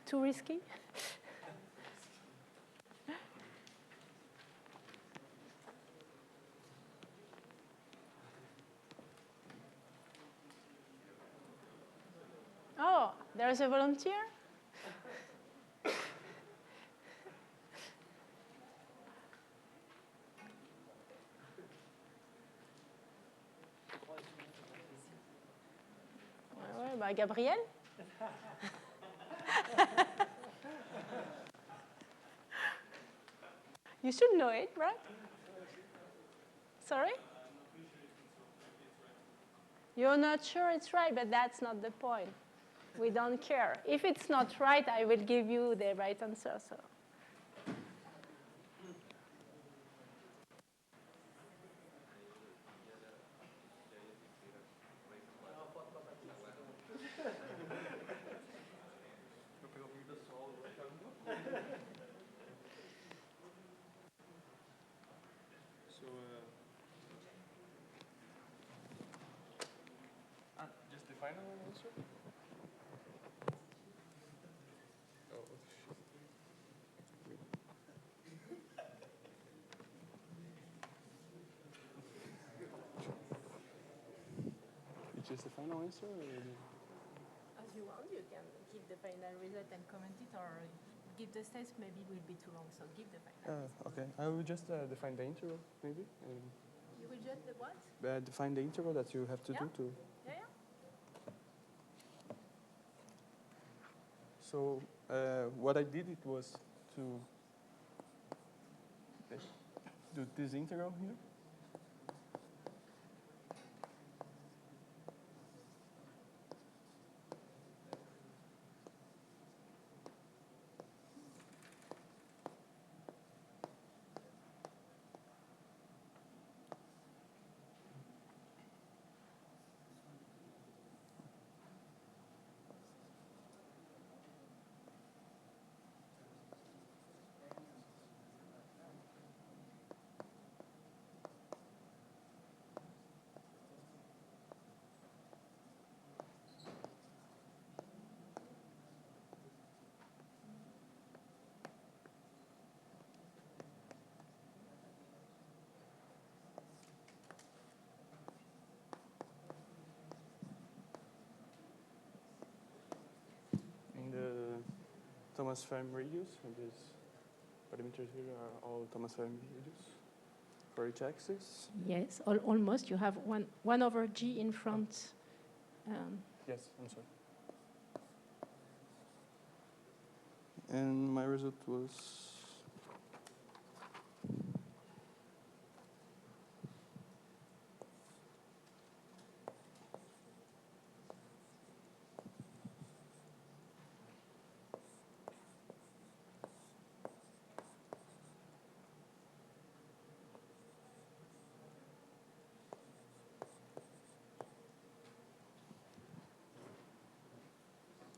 Too risky? Oh, there's a volunteer? Ouais, bah Gabriel? You should know it, right? Sorry? You're not sure it's right, but that's not the point. We don't care. If it's not right, I will give you the right answer. So. Just the final answer? It's just the final answer? As you want, you can give the final result and comment it, or give the steps. Maybe it will be too long, so give the final result. Okay, I will just define the interval, maybe. You will just the what? Define the interval that you have to do to. Yeah. So what I did, it was to do this integral here. Thomas Farm radius, and these parameters here are all Thomas Farm radius for each axis. Yes, almost. You have one over G in front. Yes, I'm sorry. And my result was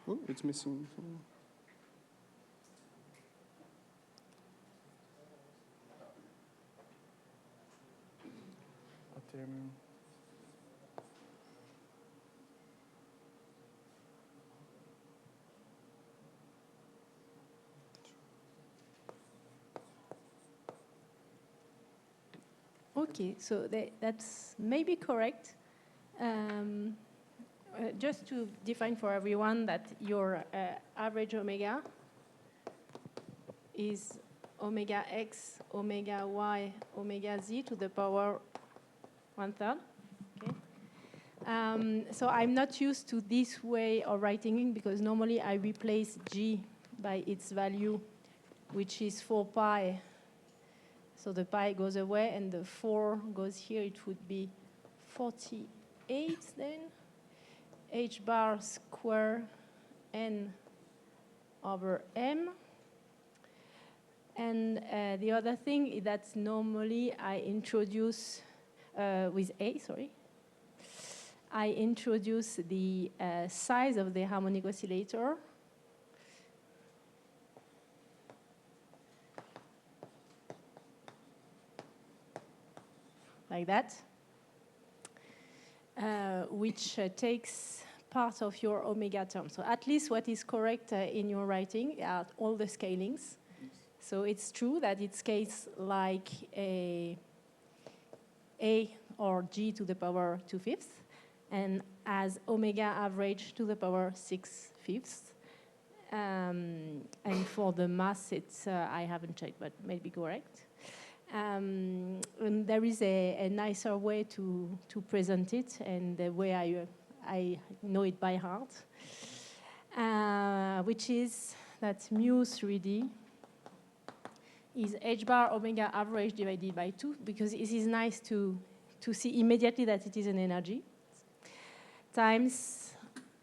oh, it's missing some. Okay, so that's maybe correct. Just to define for everyone that your average omega is omega x, omega y, omega z to the power 1/3. Okay. So I'm not used to this way of writing it because normally I replace g by its value, which is 4 pi. So the pi goes away and the 4 goes here. It would be 48 then. H bar square n over m. And the other thing is that normally I introduce, with A, sorry, I introduce the size of the harmonic oscillator. Like that, which takes part of your omega term. So at least what is correct in your writing are all the scalings. So it's true that it scales like a or g to the power 2/5, and as omega average to the power 6/5. And for the mass, it's I haven't checked, but maybe correct. And there is a nicer way to present it, and the way I know it by heart, which is that mu 3D is h bar omega average divided by 2, because it is nice to see immediately that it is an energy, times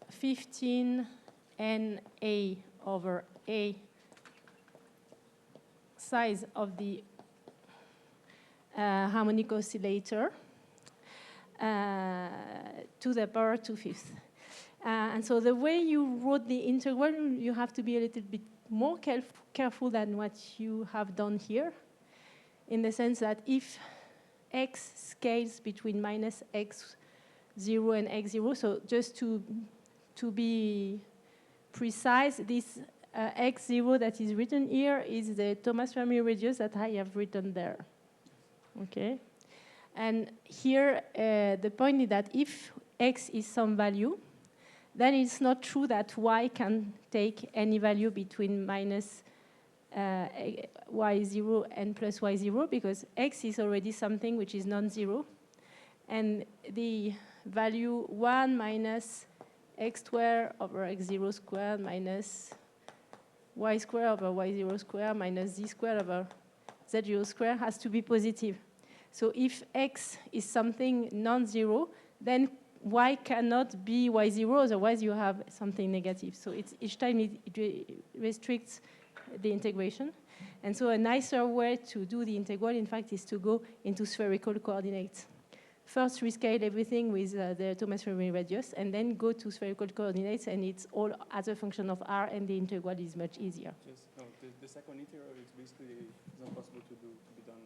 15 NA over A size of the harmonic oscillator to the power 2/5. And so the way you wrote the integral, you have to be a little bit more careful than what you have done here, in the sense that if x scales between minus x0 and x0, so just to be precise, this x0 that is written here is the Thomas Fermi radius that I have written there. Okay? And here, the point is that if x is some value, then it's not true that y can take any value between minus y0 and plus y0, because x is already something which is non-zero. And the value 1 minus x squared over x0 squared minus y squared over y0 squared minus z squared over z0 squared has to be positive. So if x is something non-zero, then y cannot be y0, otherwise you have something negative. So it's, each time it restricts the integration. And so a nicer way to do the integral, in fact, is to go into spherical coordinates. First, rescale everything with the Thomas Fermi radius, and then go to spherical coordinates, and it's all as a function of r, and the integral is much easier. Yes, no, the second integral is basically not possible to be done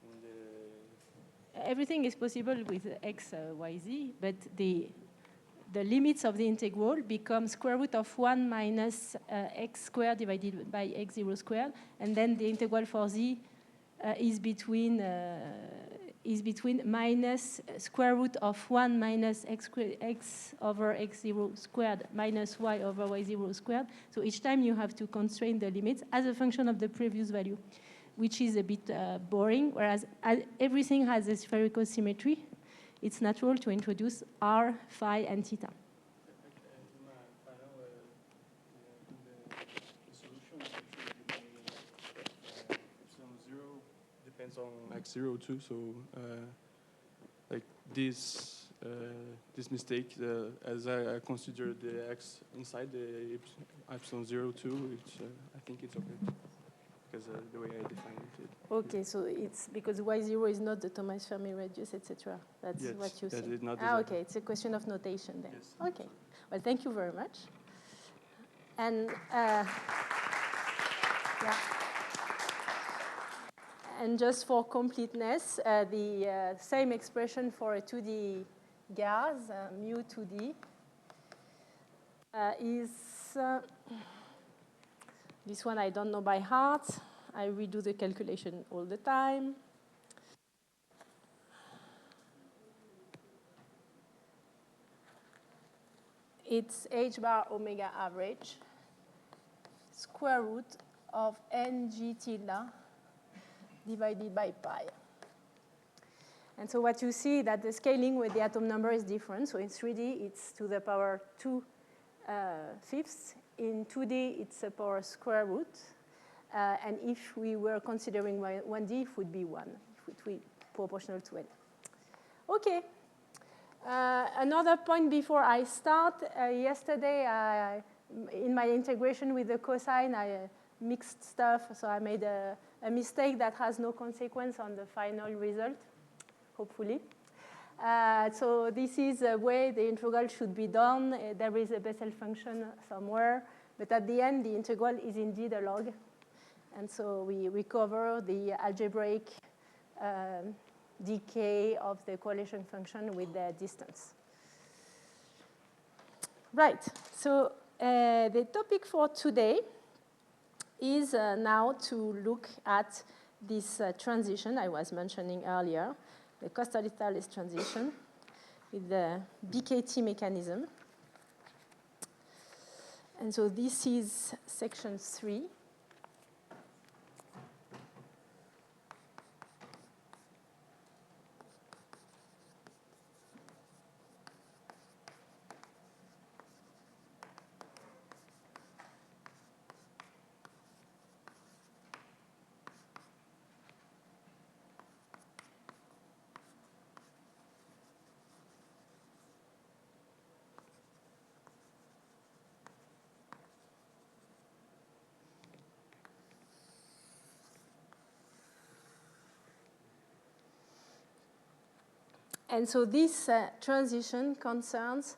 in the... Everything is possible with x, y, z, but the limits of the integral become square root of 1 minus x squared divided by x0 squared, and then the integral for z is between minus square root of 1 minus x over x0 squared minus y over y0 squared. So each time you have to constrain the limits as a function of the previous value, which is a bit boring, whereas everything has a spherical symmetry. It's natural to introduce r, phi, and theta. Depends on x0 too, so like this mistake, as I consider the x inside the epsilon 0 too, I think it's okay, because the way I defined it. Okay, so it's because y0 is not the Thomas Fermi radius, etc. That's yes, what you say. It's not okay, it's a question of notation then. Yes. Okay, well, thank you very much. And yeah. And just for completeness, the same expression for a 2D gas, mu 2D, is this one I don't know by heart. I redo the calculation all the time. It's h bar omega average square root of ng tilde divided by pi. And so what you see that the scaling with the atom number is different. So in 3D, it's to the power 2/5. In 2D, it's a power square root. And if we were considering 1D, it would be 1. It would be proportional to n. Okay. Another point before I start. Yesterday, in my integration with the cosine, I mixed stuff. So I made a mistake that has no consequence on the final result, hopefully. So this is the way the integral should be done. There is a Bessel function somewhere. But at the end, the integral is indeed a log. And so we recover the algebraic decay of the correlation function with the distance. Right. So the topic for today is now to look at this transition I was mentioning earlier, the Kosterlitz transition with the BKT mechanism. And so this is section 3. And so this transition concerns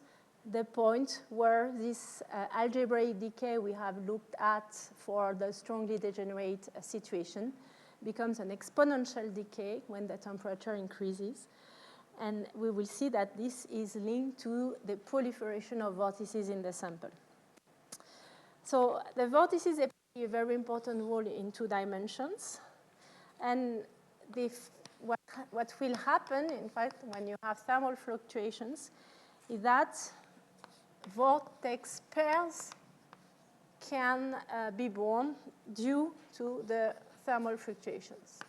the point where this algebraic decay we have looked at for the strongly degenerate situation becomes an exponential decay when the temperature increases. And we will see that this is linked to the proliferation of vortices in the sample. So the vortices play a very important role in 2 dimensions. And what will happen, in fact, when you have thermal fluctuations, is that vortex pairs can be born due to the thermal fluctuations.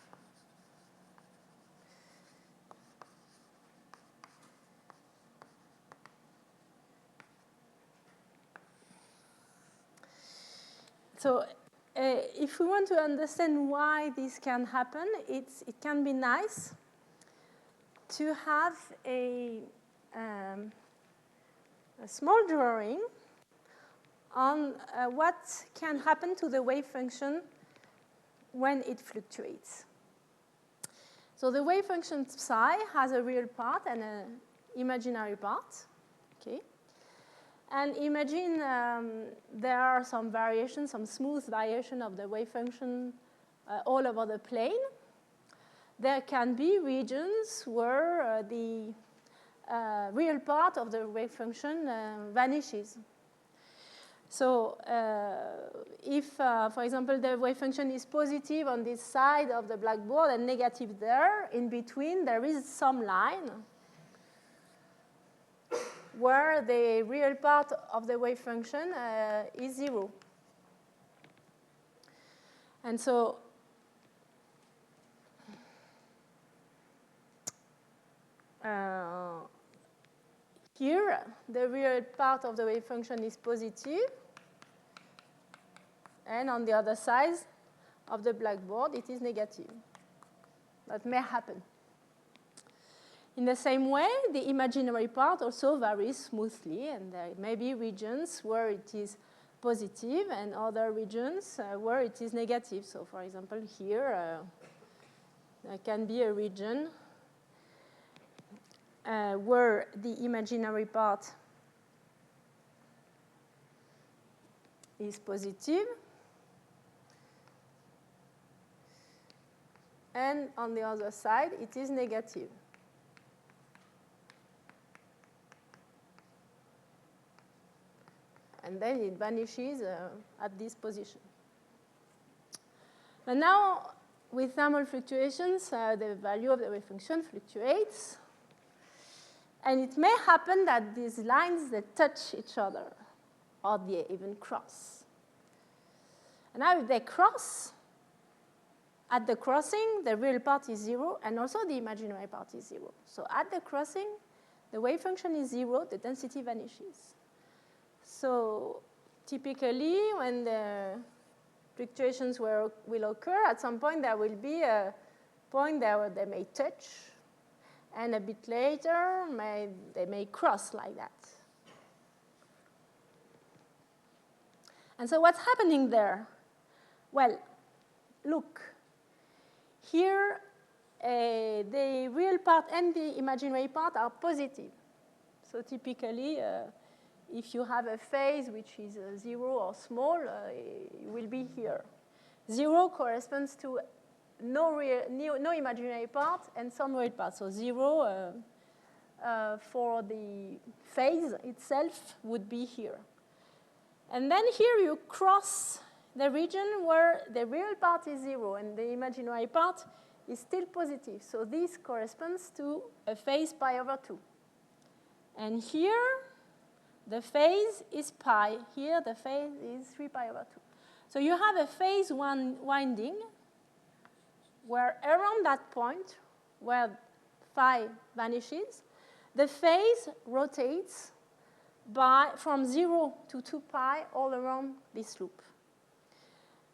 So if we want to understand why this can happen, it can be nice to have a small drawing on what can happen to the wave function when it fluctuates. So the wave function psi has a real part and an imaginary part. Okay? And imagine there are some variations, some smooth variation of the wave function all over the plane. There can be regions where the real part of the wave function vanishes. So if, for example, the wave function is positive on this side of the blackboard and negative there, in between there is some line where the real part of the wave function is 0. And so here, the real part of the wave function is positive. And on the other side of the blackboard, it is negative. That may happen. In the same way, the imaginary part also varies smoothly, and there may be regions where it is positive and other regions where it is negative. So, for example, here, there can be a region where the imaginary part is positive, and on the other side, it is negative. And then it vanishes at this position. And now, with thermal fluctuations, the value of the wave function fluctuates. And it may happen that these lines, they touch each other, or they even cross. And now if they cross, at the crossing, the real part is 0, and also the imaginary part is 0. So at the crossing, the wave function is 0, the density vanishes. So typically, when the fluctuations will occur, at some point there will be a point there where they may touch, and a bit later, they may cross like that. And so what's happening there? Well, look. Here, the real part and the imaginary part are positive. So typically, if you have a phase which is 0 or small, it will be here. 0 corresponds to no imaginary part and some real part. So 0 for the phase itself would be here. And then here you cross the region where the real part is 0 and the imaginary part is still positive. So this corresponds to a phase pi over 2. And here, the phase is pi. Here, the phase is 3 pi over 2. So you have a phase winding where around that point, where phi vanishes, the phase rotates from 0 to 2 pi all around this loop.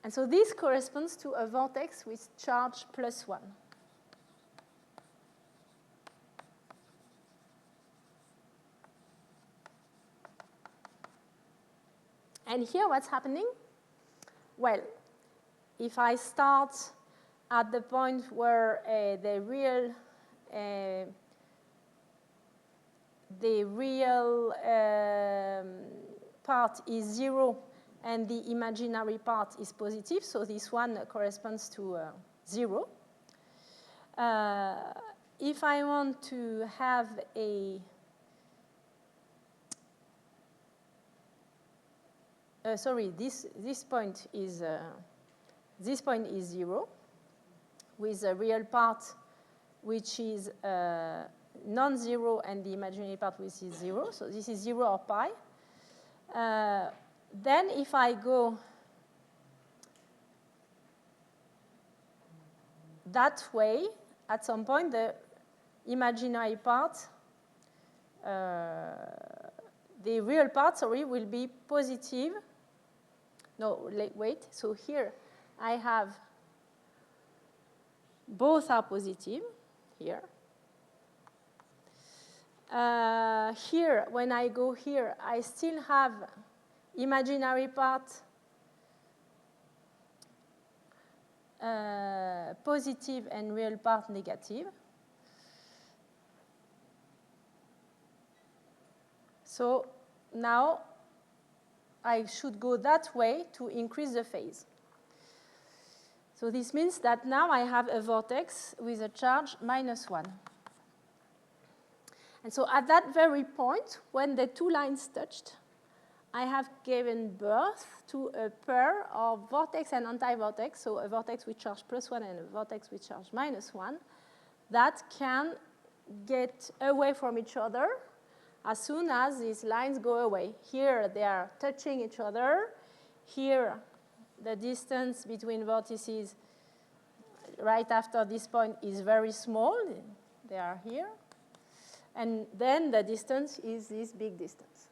And so this corresponds to a vortex with charge +1. And here what's happening? Well, if I start at the point where the real part is 0 and the imaginary part is positive, so this one corresponds to 0. If I want to have a this point is 0 with a real part which is non-zero and the imaginary part which is 0. So this is 0 or pi. Then if I go that way, at some point the imaginary part, the real part, will be positive. No, wait. So here I have both are positive here. Here, when I go here, I still have imaginary part positive and real part negative. So now I should go that way to increase the phase. So this means that now I have a vortex with a charge -1. And so at that very point, when the two lines touched, I have given birth to a pair of vortex and anti-vortex, so a vortex with charge +1 and a vortex with charge -1, that can get away from each other as soon as these lines go away. Here, they are touching each other. Here, the distance between vortices right after this point is very small. They are here. And then the distance is this big distance.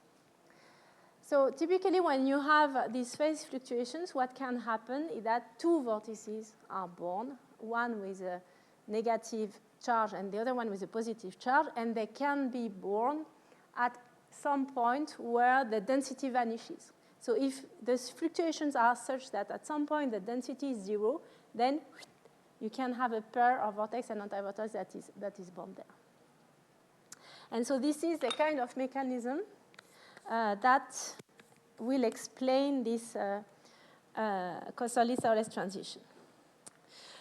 So typically, when you have these phase fluctuations, what can happen is that two vortices are born, one with a negative charge and the other one with a positive charge, and they can be born at some point where the density vanishes. So if the fluctuations are such that at some point the density is 0, then you can have a pair of vortex and anti-vortex that is born there. And so this is the kind of mechanism that will explain this Kosterlitz-Thouless transition.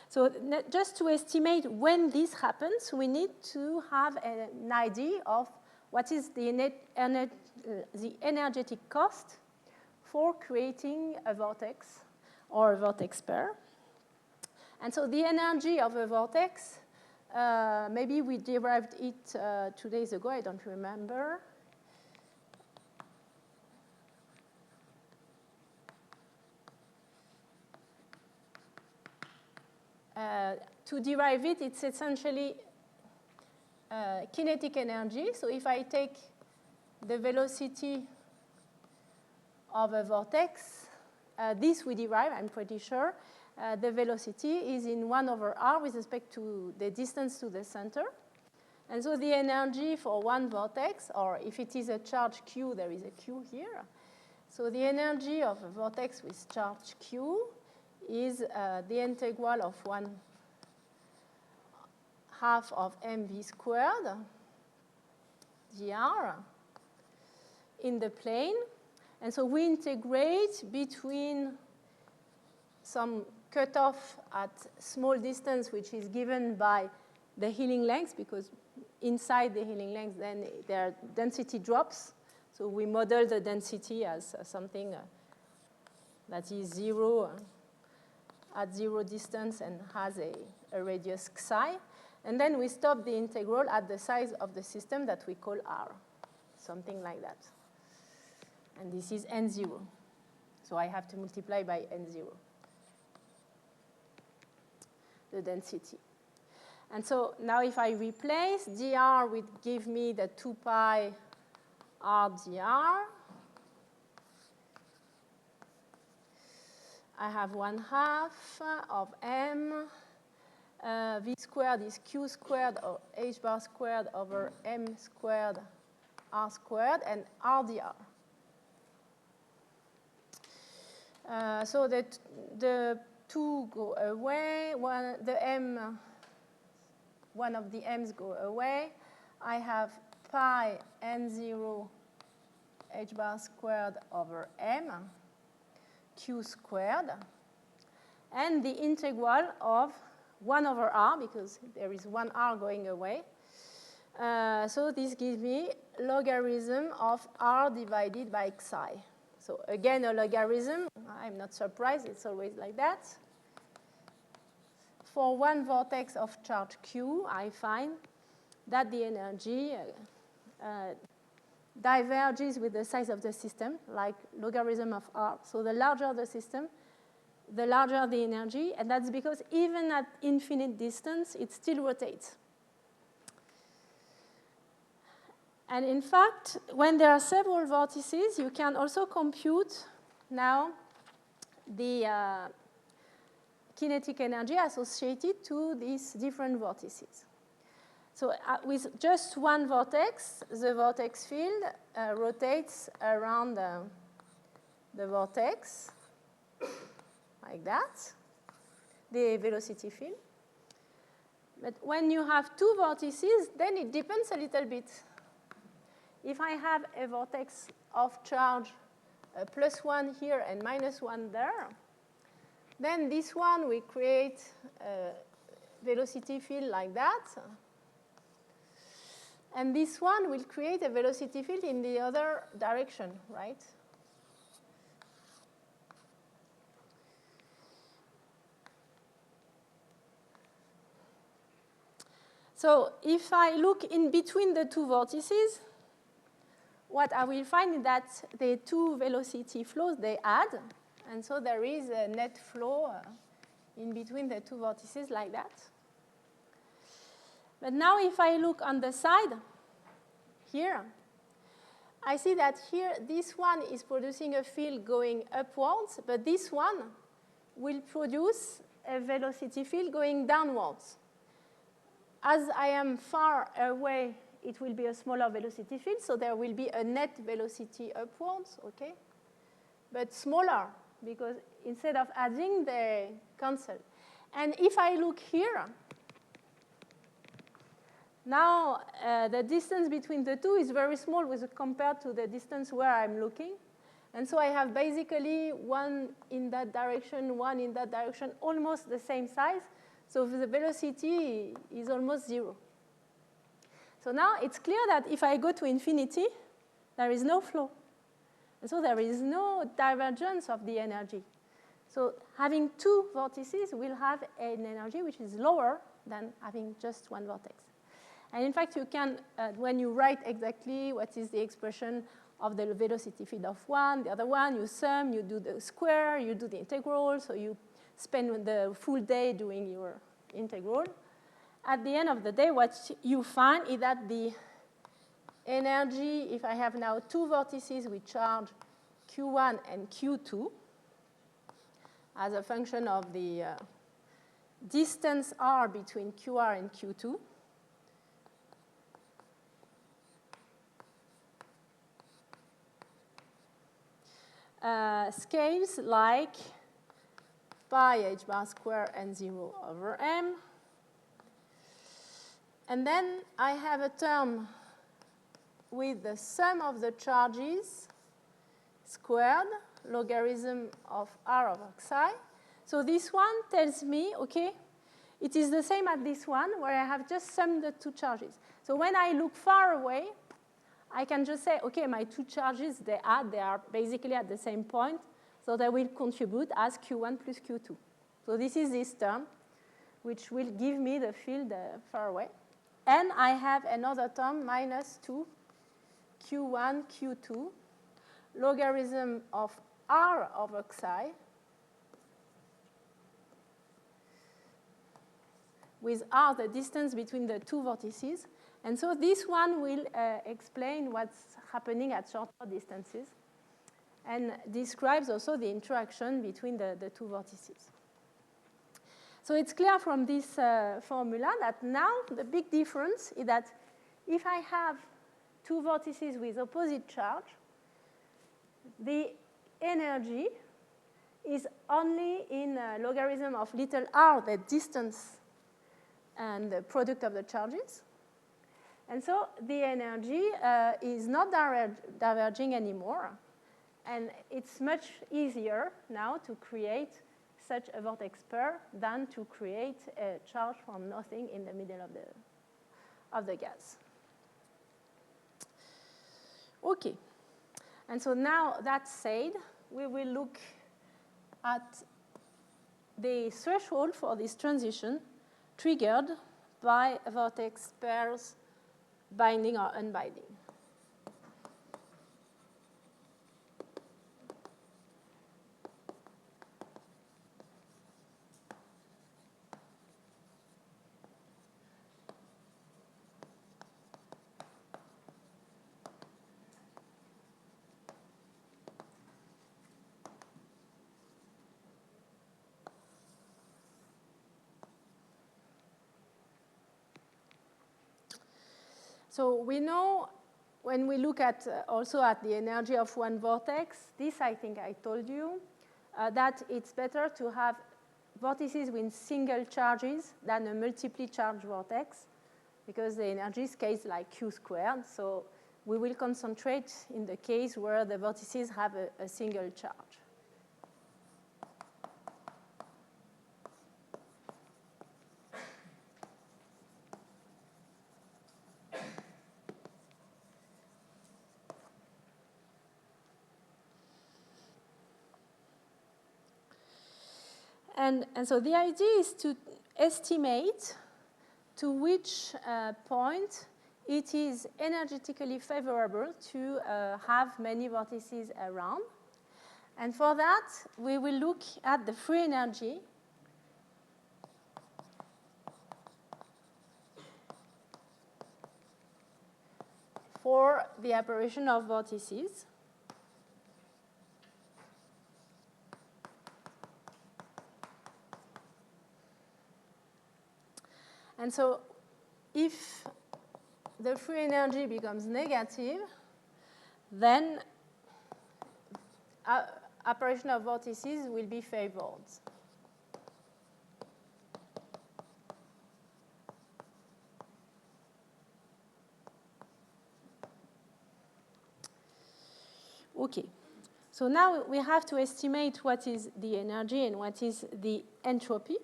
So just to estimate when this happens, we need to have an idea of what is the energetic cost for creating a vortex or a vortex pair. And so the energy of a vortex, maybe we derived it 2 days ago, I don't remember. To derive it, it's essentially kinetic energy. So if I take the velocity of a vortex, this we derive, I'm pretty sure. The velocity is in 1/r with respect to the distance to the center. And so the energy for one vortex, or if it is a charge q, there is a q here. So the energy of a vortex with charge q is the integral of 1/2 of mv squared dr in the plane. And so we integrate between some cutoff at small distance, which is given by the Healing length, because inside the Healing length, then their density drops. So we model the density as something that is 0 at 0 distance and has a radius psi. And then we stop the integral at the size of the system that we call R, something like that. And this is n0. So I have to multiply by n0, the density. And so now if I replace, dr would give me the 2 pi r dr. I have 1/2 of m. V squared is q squared or h bar squared over m squared r squared and r dr. So that the 2 go away, one of the m's go away. I have pi n0 h bar squared over m q squared, and the integral of 1 over r, because there is 1 r going away. So this gives me logarithm of r divided by xi. So again, a logarithm. I'm not surprised. It's always like that. For one vortex of charge q, I find that the energy diverges with the size of the system, like logarithm of r. So the larger the system, the larger the energy. And that's because even at infinite distance, it still rotates. And in fact, when there are several vortices, you can also compute now the kinetic energy associated to these different vortices. So with just one vortex, the vortex field rotates around the vortex, like that, the velocity field. But when you have two vortices, then it depends a little bit. If I have a vortex of charge +1 here and -1 there, then this one will create a velocity field like that. And this one will create a velocity field in the other direction, right? So if I look in between the two vortices, what I will find is that the two velocity flows, they add. And so there is a net flow in between the two vortices like that. But now if I look on the side here, I see that here this one is producing a field going upwards, but this one will produce a velocity field going downwards. As I am far away, it will be a smaller velocity field, so there will be a net velocity upwards, okay? But smaller, because instead of adding, they cancel. And if I look here, now the distance between the two is very small compared to the distance where I'm looking. And so I have basically one in that direction, one in that direction, almost the same size. So the velocity is almost 0. So now it's clear that if I go to infinity, there is no flow. And so there is no divergence of the energy. So having two vortices will have an energy which is lower than having just one vortex. And in fact, you can, when you write exactly what is the expression of the velocity field of one, the other one, you sum, you do the square, you do the integral, so you spend the full day doing your integral. At the end of the day, what you find is that the energy, if I have now two vortices with charge Q1 and Q2, as a function of the distance r between QR and Q2, scales like pi h bar square n0 over m. And then I have a term with the sum of the charges squared, logarithm of r over xi. So this one tells me, okay, it is the same as this one, where I have just summed the two charges. So when I look far away, I can just say, okay, my two charges, they are basically at the same point, so they will contribute as Q1 plus Q2. So this is this term, which will give me the field far away. And I have another term, minus 2 Q1, Q2, logarithm of R over xi, with R the distance between the two vortices. And so this one will explain what's happening at shorter distances and describes also the interaction between the two vortices. So it's clear from this formula that now the big difference is that if I have two vortices with opposite charge, the energy is only in logarithm of little r, the distance and the product of the charges. And so the energy is not diverging anymore. And it's much easier now to create such a vortex pair than to create a charge from nothing in the middle of the gas. Okay. And so now that said, we will look at the threshold for this transition triggered by vortex pairs binding or unbinding. So we know when we look at also at the energy of one vortex, this I think I told you, that it's better to have vortices with single charges than a multiply charged vortex because the energy scales like Q squared. So we will concentrate in the case where the vortices have a single charge. And so the idea is to estimate to which point it is energetically favorable to have many vortices around. And for that, we will look at the free energy for the apparition of vortices. And so if the free energy becomes negative, then apparition of vortices will be favored. Okay. So now we have to estimate what is the energy and what is the entropy.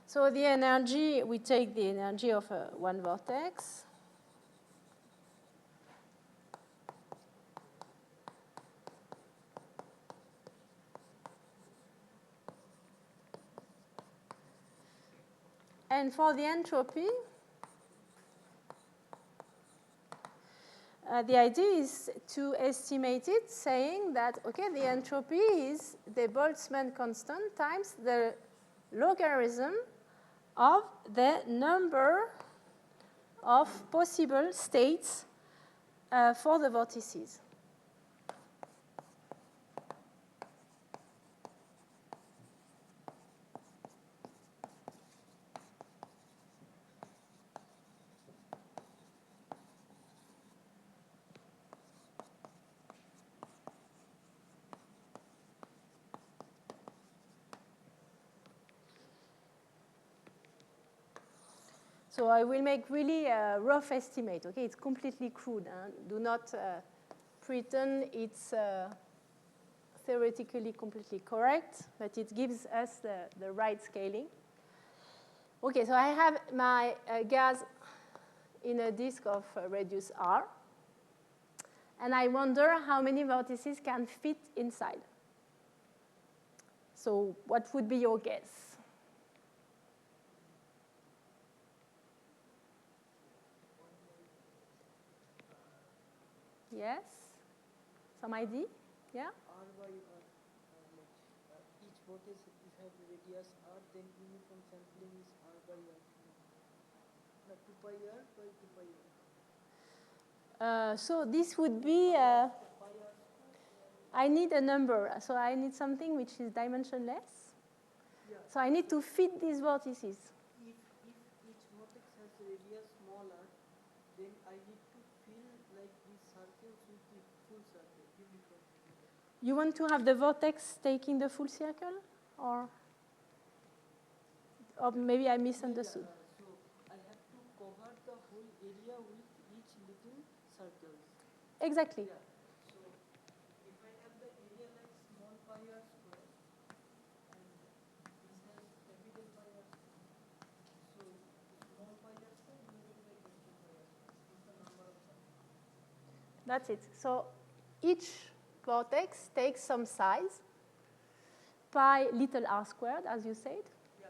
So the energy, we take the energy of one vortex. And for the entropy, the idea is to estimate it, saying that, okay, the entropy is the Boltzmann constant times the logarithm of the number of possible states for the vortices. So I will make really a rough estimate. Okay, it's completely crude. Huh? Do not pretend it's theoretically completely correct, but it gives us the right scaling. Okay, so I have my gas in a disk of radius r. And I wonder how many vortices can fit inside. So what would be your guess? Yes? Some idea? Yeah? R by each vortex has radius r, then uniform sampling is r by r. No, 2 pi r by 2 pi r. So this would be, I need a number. So I need something which is dimensionless. Yeah. So I need to fit these vortices. If each vortex has radius small r, then I need to fill like these circles with the full circle, uniform. You want to have the vortex taking the full circle? Or maybe I misunderstood. So I have to cover the whole area with each little circle. Exactly. Yeah. So if I have the area like small pi r square, and this has capital pi r square, so small pi r square divided by capital pi r square is the number of circles. That's it. So each vortex takes some size, pi little r squared, as you said. Yeah.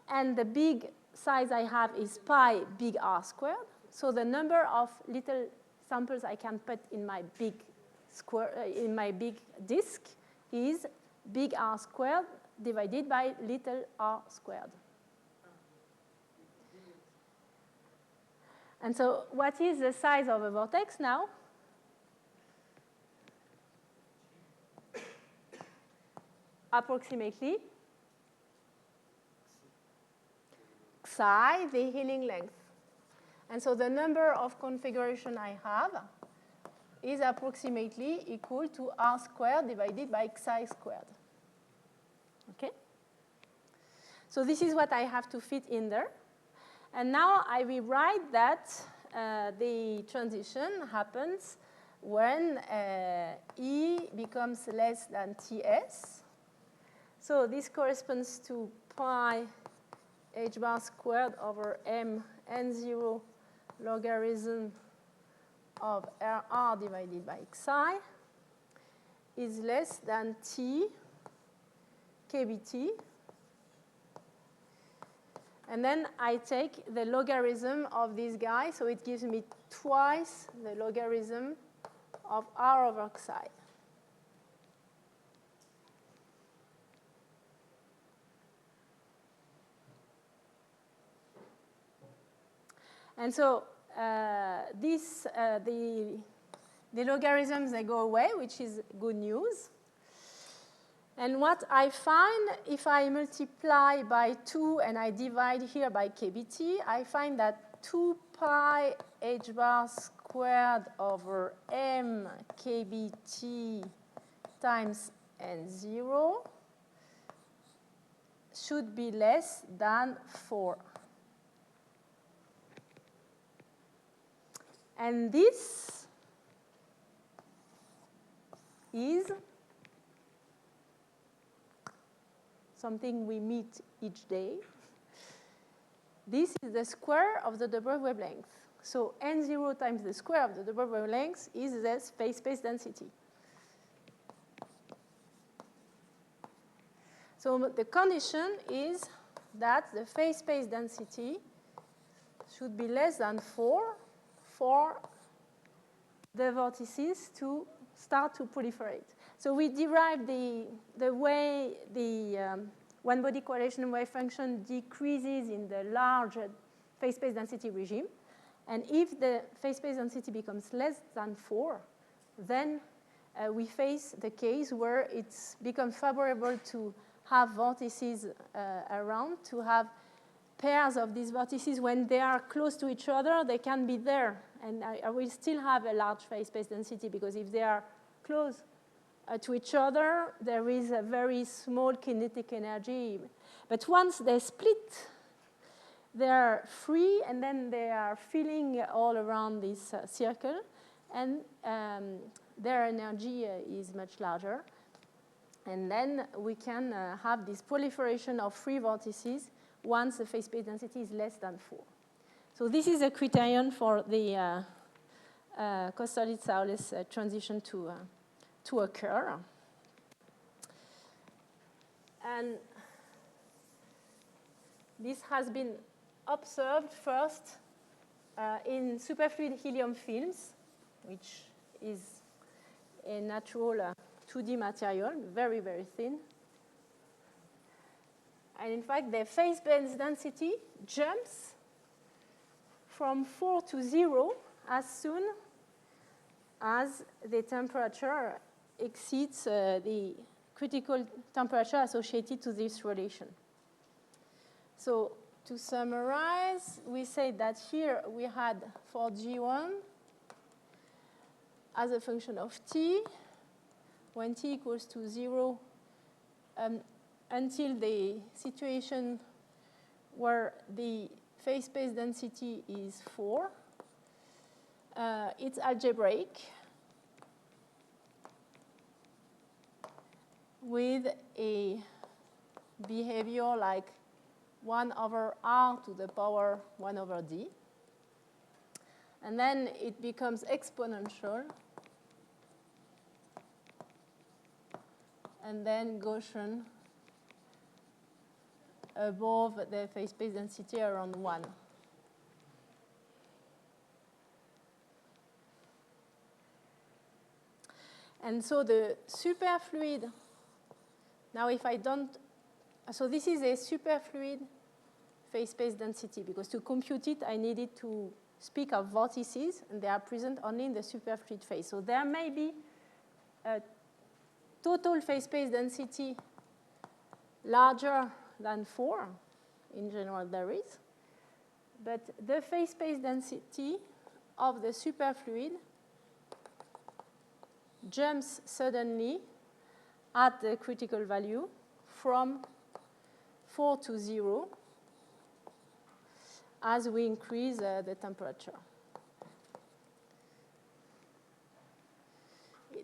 And the big size I have is pi big R squared. So the number of little samples I can put in my big disk is big R squared divided by little r squared. And so what is the size of a vortex now? Approximately psi, the healing length. And so the number of configuration I have is approximately equal to r squared divided by psi squared. Okay? So this is what I have to fit in there. And now I will write that the transition happens when E becomes less than Ts. So this corresponds to pi h bar squared over m n0 logarithm of r divided by xi is less than t kbt. And then I take the logarithm of this guy, so it gives me twice the logarithm of r over xi. And so the logarithms, they go away, which is good news. And what I find, if I multiply by 2 and I divide here by kbt, I find that 2 pi h bar squared over m kbt times n0 should be less than 4. And this is something we meet each day. This is the square of the double wavelength. So n0 times the square of the double wavelength is the phase-space density. So the condition is that the phase-space density should be less than 4 for the vortices to start to proliferate. So we derive the way the one-body correlation wave function decreases in the large phase-space density regime. And if the phase-space density becomes less than 4, then we face the case where it's become favorable to have vortices around, to have pairs of these vortices. When they are close to each other, they can be there. And I will still have a large phase-space density, because if they are close to each other, there is a very small kinetic energy. But once they split, they are free, and then they are filling all around this circle, and their energy is much larger. And then we can have this proliferation of free vortices once the phase-space density is less than 4. So this is a criterion for the Kosterlitz-Saoles transition to occur. And this has been observed first in superfluid helium films, which is a natural 2D material, very, very thin. And in fact, the phase-base density jumps from 4 to 0 as soon as the temperature exceeds the critical temperature associated to this relation. So to summarize, we say that here we had for G1 as a function of t, when t equals to 0, until the situation where the phase space density is 4. It's algebraic with a behavior like 1 over r to the power 1 over d. And then it becomes exponential. And then Gaussian above the phase space density around 1. And so the superfluid, now if I don't, so this is a superfluid phase space density, because to compute it, I needed to speak of vortices, and they are present only in the superfluid phase. So there may be a total phase space density larger than 4. In general, there is. But the phase space density of the superfluid jumps suddenly at the critical value from 4 to 0 as we increase the temperature.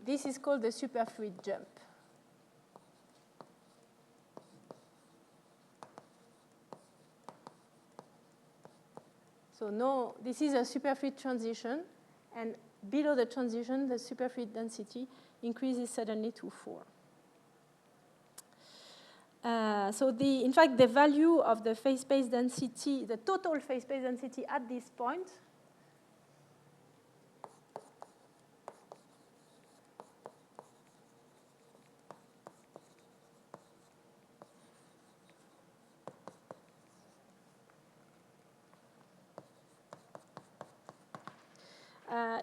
This is called the superfluid jump. So no, this is a superfluid transition, and below the transition, the superfluid density increases suddenly to 4. So in fact, the value of the phase space density, the total phase space density at this point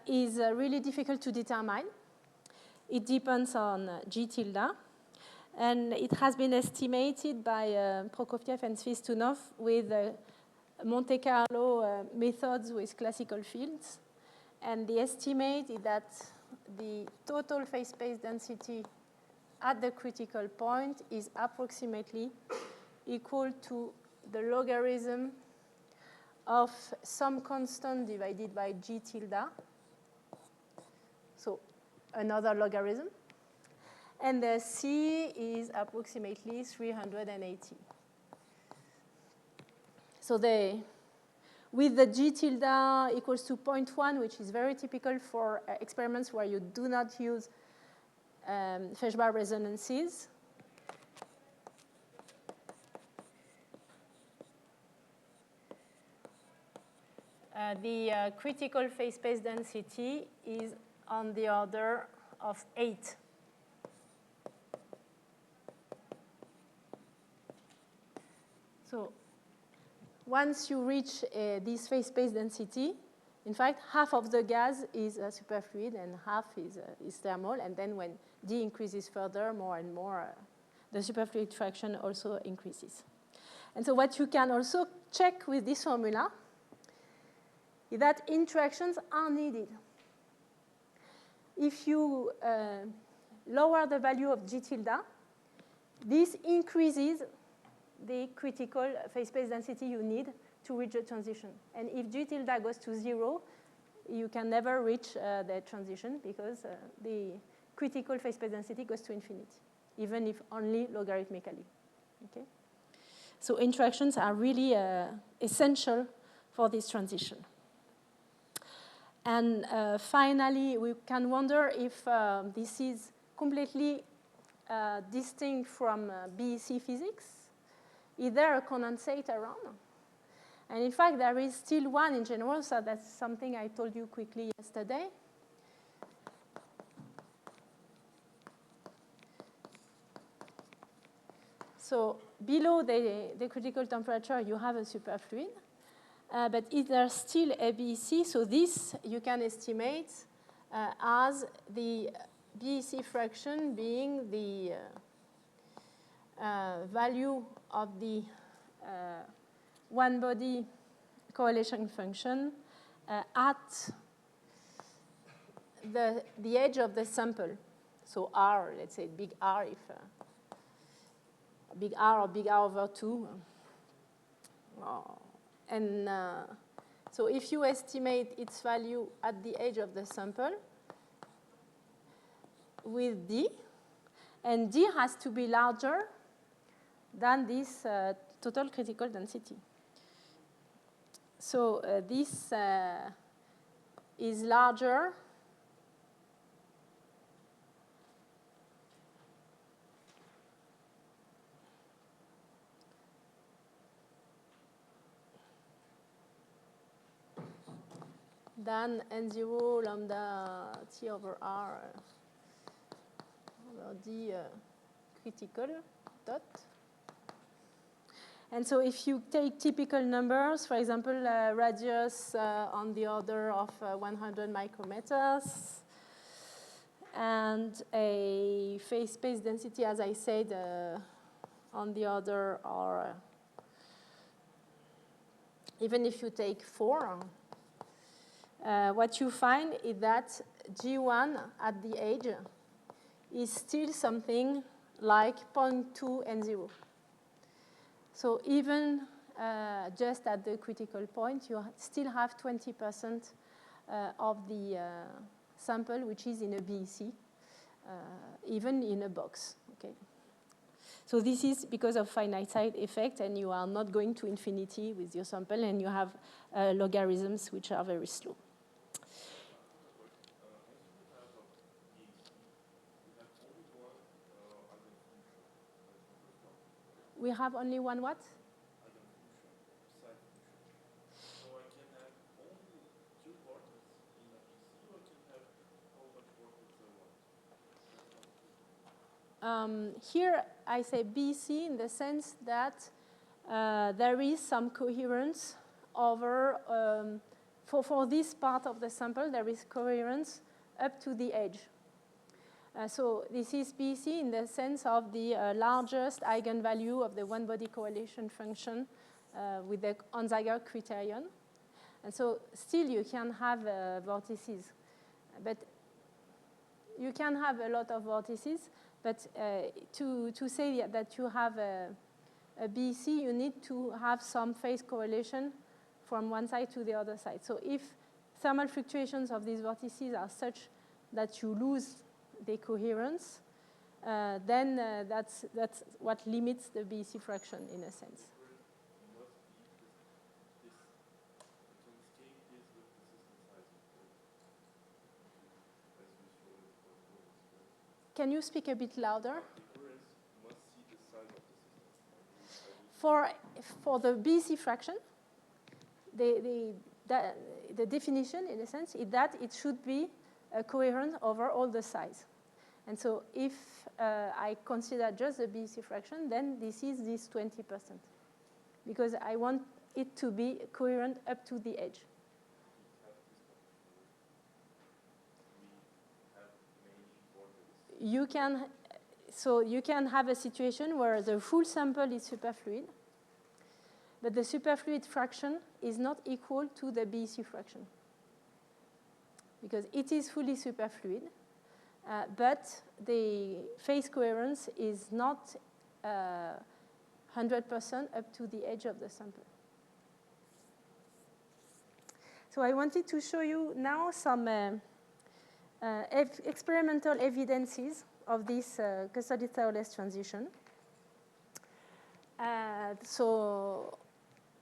is really difficult to determine. It depends on G tilde. And it has been estimated by Prokofiev and Svistunov with Monte Carlo methods with classical fields. And the estimate is that the total phase space density at the critical point is approximately equal to the logarithm of some constant divided by G tilde. So another logarithm. And the C is approximately 380. So with the G tilde equals to 0.1, which is very typical for experiments where you do not use Feshbach resonances, the critical phase space density is on the order of 8. So once you reach this phase space density, in fact, half of the gas is superfluid and half is thermal. And then when D increases further, more and more, the superfluid fraction also increases. And so what you can also check with this formula is that interactions are needed. If you lower the value of G tilde, this increases the critical phase space density you need to reach the transition. And if G tilde goes to 0, you can never reach the transition because the critical phase space density goes to infinity, even if only logarithmically. Okay? So interactions are really essential for this transition. And finally, we can wonder if this is completely distinct from BEC physics. Is there a condensate around? And in fact, there is still one in general, so that's something I told you quickly yesterday. So below the critical temperature, you have a superfluid. But is there still a BEC? So this you can estimate as the BEC fraction being the value of the one-body correlation function at the edge of the sample. So R, let's say big R, if big R or big R over 2. And so if you estimate its value at the edge of the sample with D, and D has to be larger than this total critical density. So this is larger than N0 lambda T over R over D critical dot. And so if you take typical numbers, for example, radius on the order of 100 micrometers, and a phase space density, as I said, on the order, or even if you take 4, what you find is that G1 at the edge is still something like 0.2 N0. So even just at the critical point, you still have 20% of the sample which is in a BEC, even in a box. Okay. So this is because of finite side effect, and you are not going to infinity with your sample, and you have logarithms which are very slow. We have only one what? So I can have only 2 vortices in a BC, or I can have how much vortices I want? Here I say BC in the sense that there is some coherence over, for this part of the sample, there is coherence up to the edge. So this is BEC in the sense of the largest eigenvalue of the one-body correlation function with the Onsager criterion. And so still you can have vortices. But you can have a lot of vortices. But to say that you have a BEC, you need to have some phase correlation from one side to the other side. So if thermal fluctuations of these vortices are such that you lose the coherence, then that's what limits the BEC fraction in a sense. Can you speak a bit louder? For the BEC fraction, the definition, in a sense, is that it should be coherent over all the sides. And so if I consider just the BEC fraction, then this is this 20%. Because I want it to be coherent up to the edge. You can have a situation where the full sample is superfluid, but the superfluid fraction is not equal to the BEC fraction. Because it is fully superfluid, but the phase coherence is not 100% up to the edge of the sample. So I wanted to show you now some experimental evidences of this custody-Thouless transition. So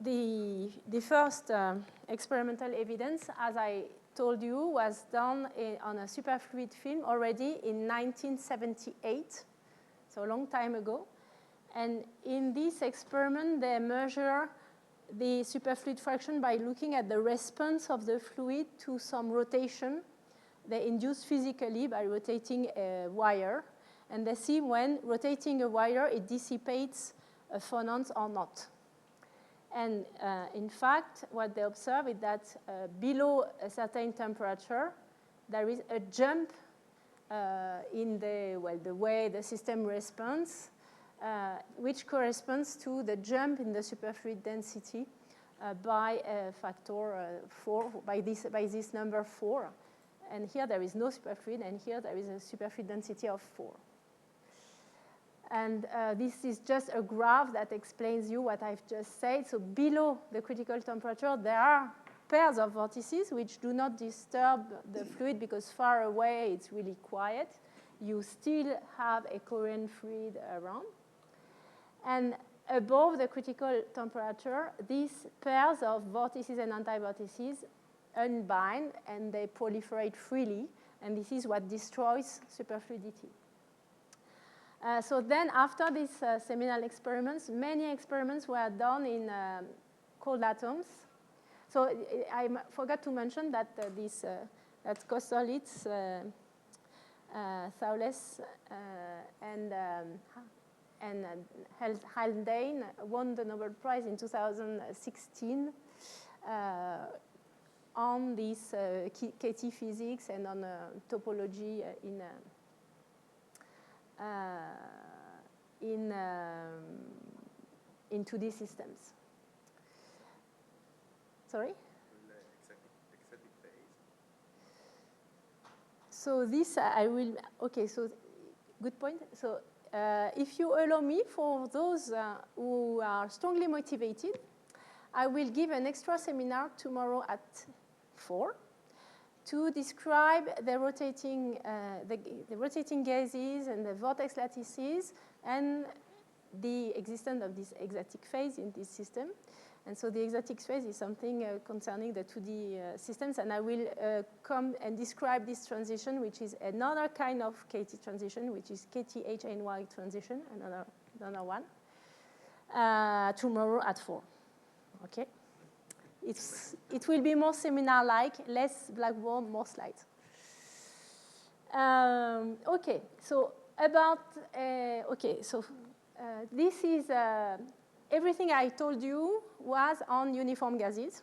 the first experimental evidence, as I told you, was done on a superfluid film already in 1978, so a long time ago. And in this experiment, they measure the superfluid fraction by looking at the response of the fluid to some rotation they induce physically by rotating a wire. And they see when rotating a wire, it dissipates phonons or not. And in fact, what they observe is that below a certain temperature, there is a jump in the way the system responds, which corresponds to the jump in the superfluid density by a factor 4, by this number 4. And here there is no superfluid, and here there is a superfluid density of 4. And this is just a graph that explains you what I've just said. So below the critical temperature, there are pairs of vortices which do not disturb the fluid because far away it's really quiet. You still have a coherent fluid around. And above the critical temperature, these pairs of vortices and anti-vortices unbind and they proliferate freely. And this is what destroys superfluidity. So then after these seminal experiments, many experiments were done in cold atoms. So I forgot to mention that that Kosterlitz, Thouless, and Haldane won the Nobel Prize in 2016 on this KT physics and on topology in 2D systems. Sorry? Exotic phase. So this I will, okay, so good point. So if you allow me, for those who are strongly motivated, I will give an extra seminar tomorrow at 4 to describe the rotating gases and the vortex lattices and the existence of this exotic phase in this system. And so the exotic phase is something concerning the 2D systems, and I will come and describe this transition, which is another kind of KT transition, which is KT-HNY transition, another one, tomorrow at 4. Okay? It will be more seminar-like, less blackboard, more slides. Okay, so about, this is, everything I told you was on uniform gases.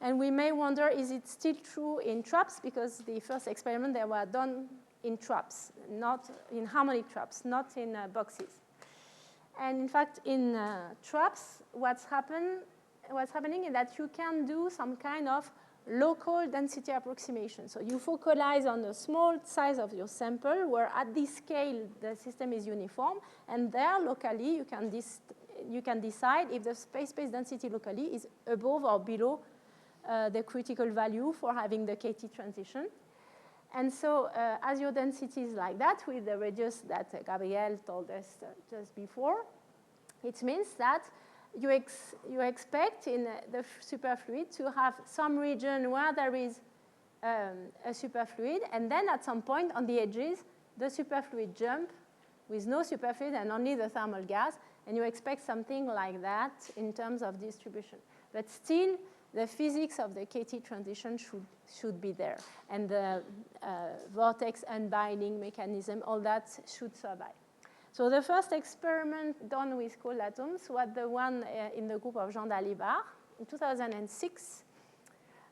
And we may wonder, is it still true in traps? Because the first experiment, they were done in traps, not in harmonic traps, not in boxes. And in fact, in traps, what's happening is that you can do some kind of local density approximation. So you focalize on the small size of your sample, where at this scale, the system is uniform, and there, locally, you can decide if the space-space density locally is above or below the critical value for having the KT transition. And so as your density is like that, with the radius that Gabriel told us just before, it means that you expect in the superfluid to have some region where there is a superfluid, and then at some point on the edges, the superfluid jump with no superfluid and only the thermal gas, and you expect something like that in terms of distribution. But still, the physics of the KT transition should be there, and the vortex unbinding mechanism, all that should survive. So the first experiment done with cold atoms was the one in the group of Jean Dalibard in 2006.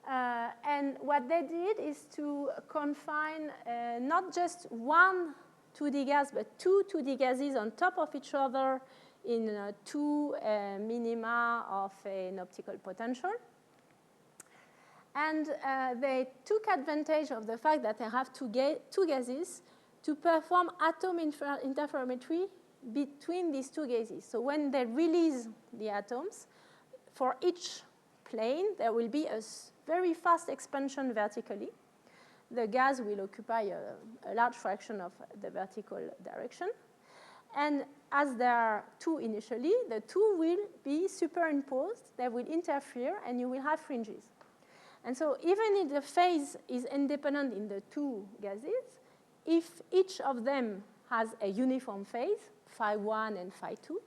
And what they did is to confine not just one 2D gas, but two 2D gases on top of each other in two minima of an optical potential. And they took advantage of the fact that they have two gases to perform atom interferometry between these two gases. So when they release the atoms, for each plane, there will be a very fast expansion vertically. The gas will occupy a large fraction of the vertical direction. And as there are two initially, the two will be superimposed. They will interfere, and you will have fringes. And so even if the phase is independent in the two gases, if each of them has a uniform phase, phi 1 and phi 2,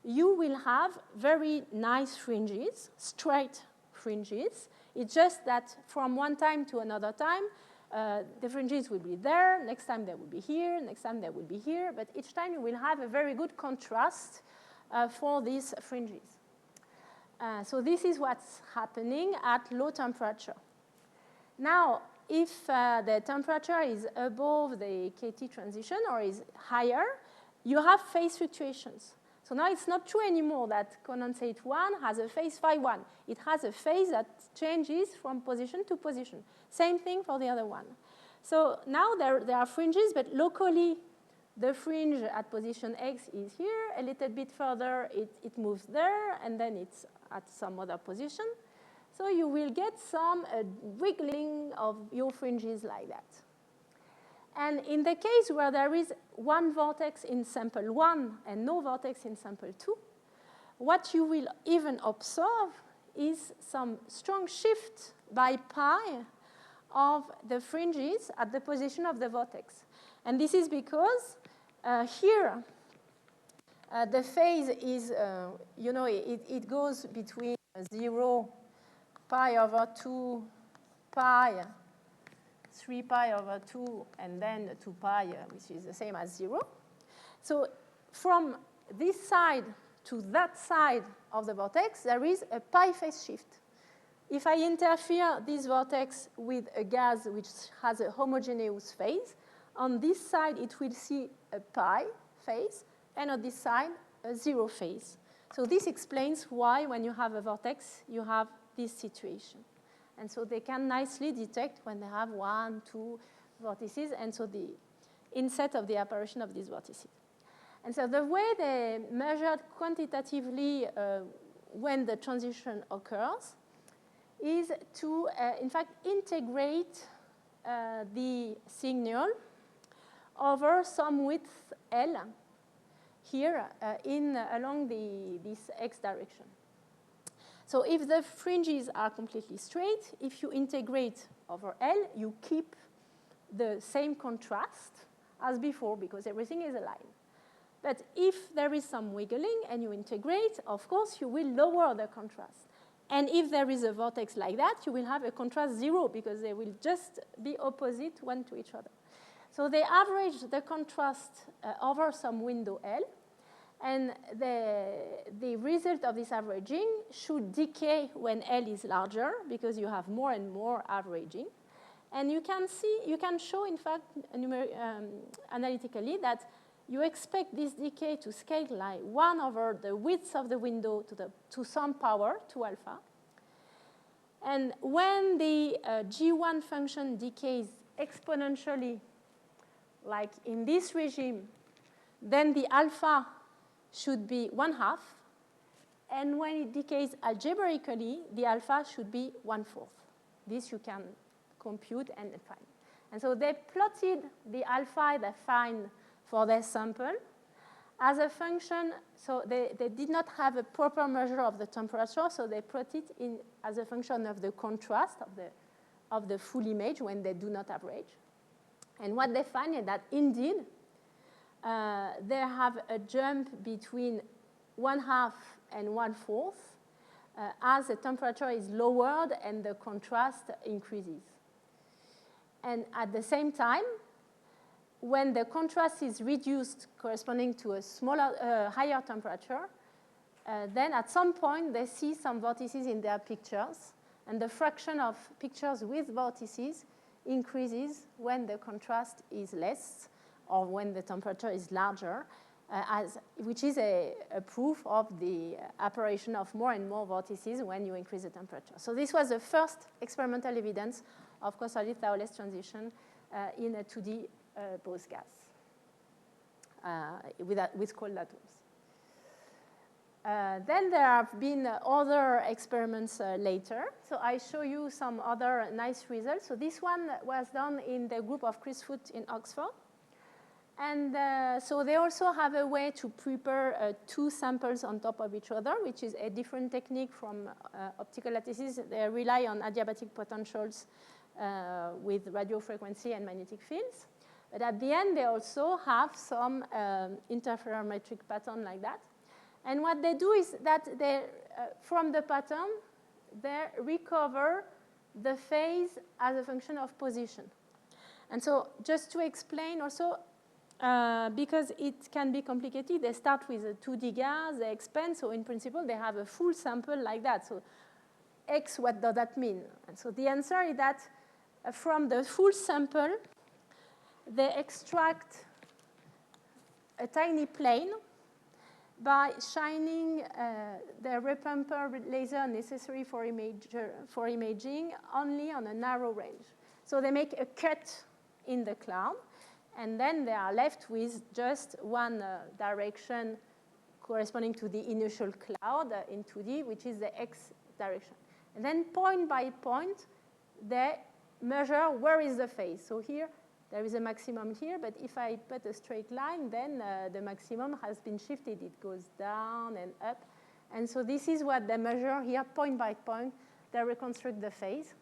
you will have very nice fringes, straight fringes. It's just that from one time to another time, the fringes will be there, next time they will be here, next time they will be here, but each time you will have a very good contrast for these fringes. So this is what's happening at low temperature. Now, if the temperature is above the KT transition or is higher, you have phase fluctuations. So now it's not true anymore that condensate 1 has a phase phi 1. It has a phase that changes from position to position. Same thing for the other one. So now there are fringes, but locally the fringe at position X is here. A little bit further, it moves there, and then it's at some other position. So you will get some wiggling of your fringes like that. And in the case where there is one vortex in sample 1 and no vortex in sample 2, what you will even observe is some strong shift by pi of the fringes at the position of the vortex. And this is because here the phase is, it goes between 0, pi over 2, pi, 3 pi over 2, and then 2 pi, which is the same as 0. So from this side to that side of the vortex, there is a pi phase shift. If I interfere this vortex with a gas which has a homogeneous phase, on this side it will see a pi phase, and on this side a 0 phase. So this explains why when you have a vortex, you have this situation. And so they can nicely detect when they have 1, 2 vortices, and so the inset of the apparition of these vortices. And so the way they measured quantitatively when the transition occurs is to, in fact, integrate the signal over some width L here along this X direction. So if the fringes are completely straight, if you integrate over L, you keep the same contrast as before because everything is aligned. But if there is some wiggling and you integrate, of course, you will lower the contrast. And if there is a vortex like that, you will have a contrast 0 because they will just be opposite one to each other. So they average the contrast over some window L. And the result of this averaging should decay when L is larger because you have more and more averaging. And you can show, in fact, analytically that you expect this decay to scale like 1 over the width of the window to some power, 2 alpha. And when the G1 function decays exponentially, like in this regime, then the alpha should be 1/2, and when it decays algebraically, the alpha should be 1/4. This you can compute and find. And so they plotted the alpha they find for their sample as a function. So they did not have a proper measure of the temperature, so they plot it as a function of the contrast of the full image when they do not average. And what they find is that indeed, they have a jump between 1/2 and 1/4 as the temperature is lowered and the contrast increases. And at the same time, when the contrast is reduced corresponding to a higher temperature, then at some point they see some vortices in their pictures, and the fraction of pictures with vortices increases when the contrast is less, or when the temperature is larger, which is a proof of the apparition of more and more vortices when you increase the temperature. So this was the first experimental evidence of Kosterlitz-Thouless transition in a 2D Bose gas with cold atoms. Then there have been other experiments later. So I show you some other nice results. So this one was done in the group of Chris Foote in Oxford. And so they also have a way to prepare two samples on top of each other, which is a different technique from optical lattices. They rely on adiabatic potentials with radio frequency and magnetic fields. But at the end, they also have some interferometric pattern like that. And what they do is that they, from the pattern, they recover the phase as a function of position. And so just to explain also, because it can be complicated, they start with a 2D gas, they expand, so in principle, they have a full sample like that. So X, what does that mean? And so the answer is that from the full sample, they extract a tiny plane by shining the repumper laser necessary for imaging only on a narrow range. So they make a cut in the cloud, and then they are left with just one direction corresponding to the initial cloud in 2D, which is the X direction. And then point by point, they measure where is the phase. So here, there is a maximum here, but if I put a straight line, then the maximum has been shifted. It goes down and up. And so this is what they measure here, point by point. They reconstruct the phase.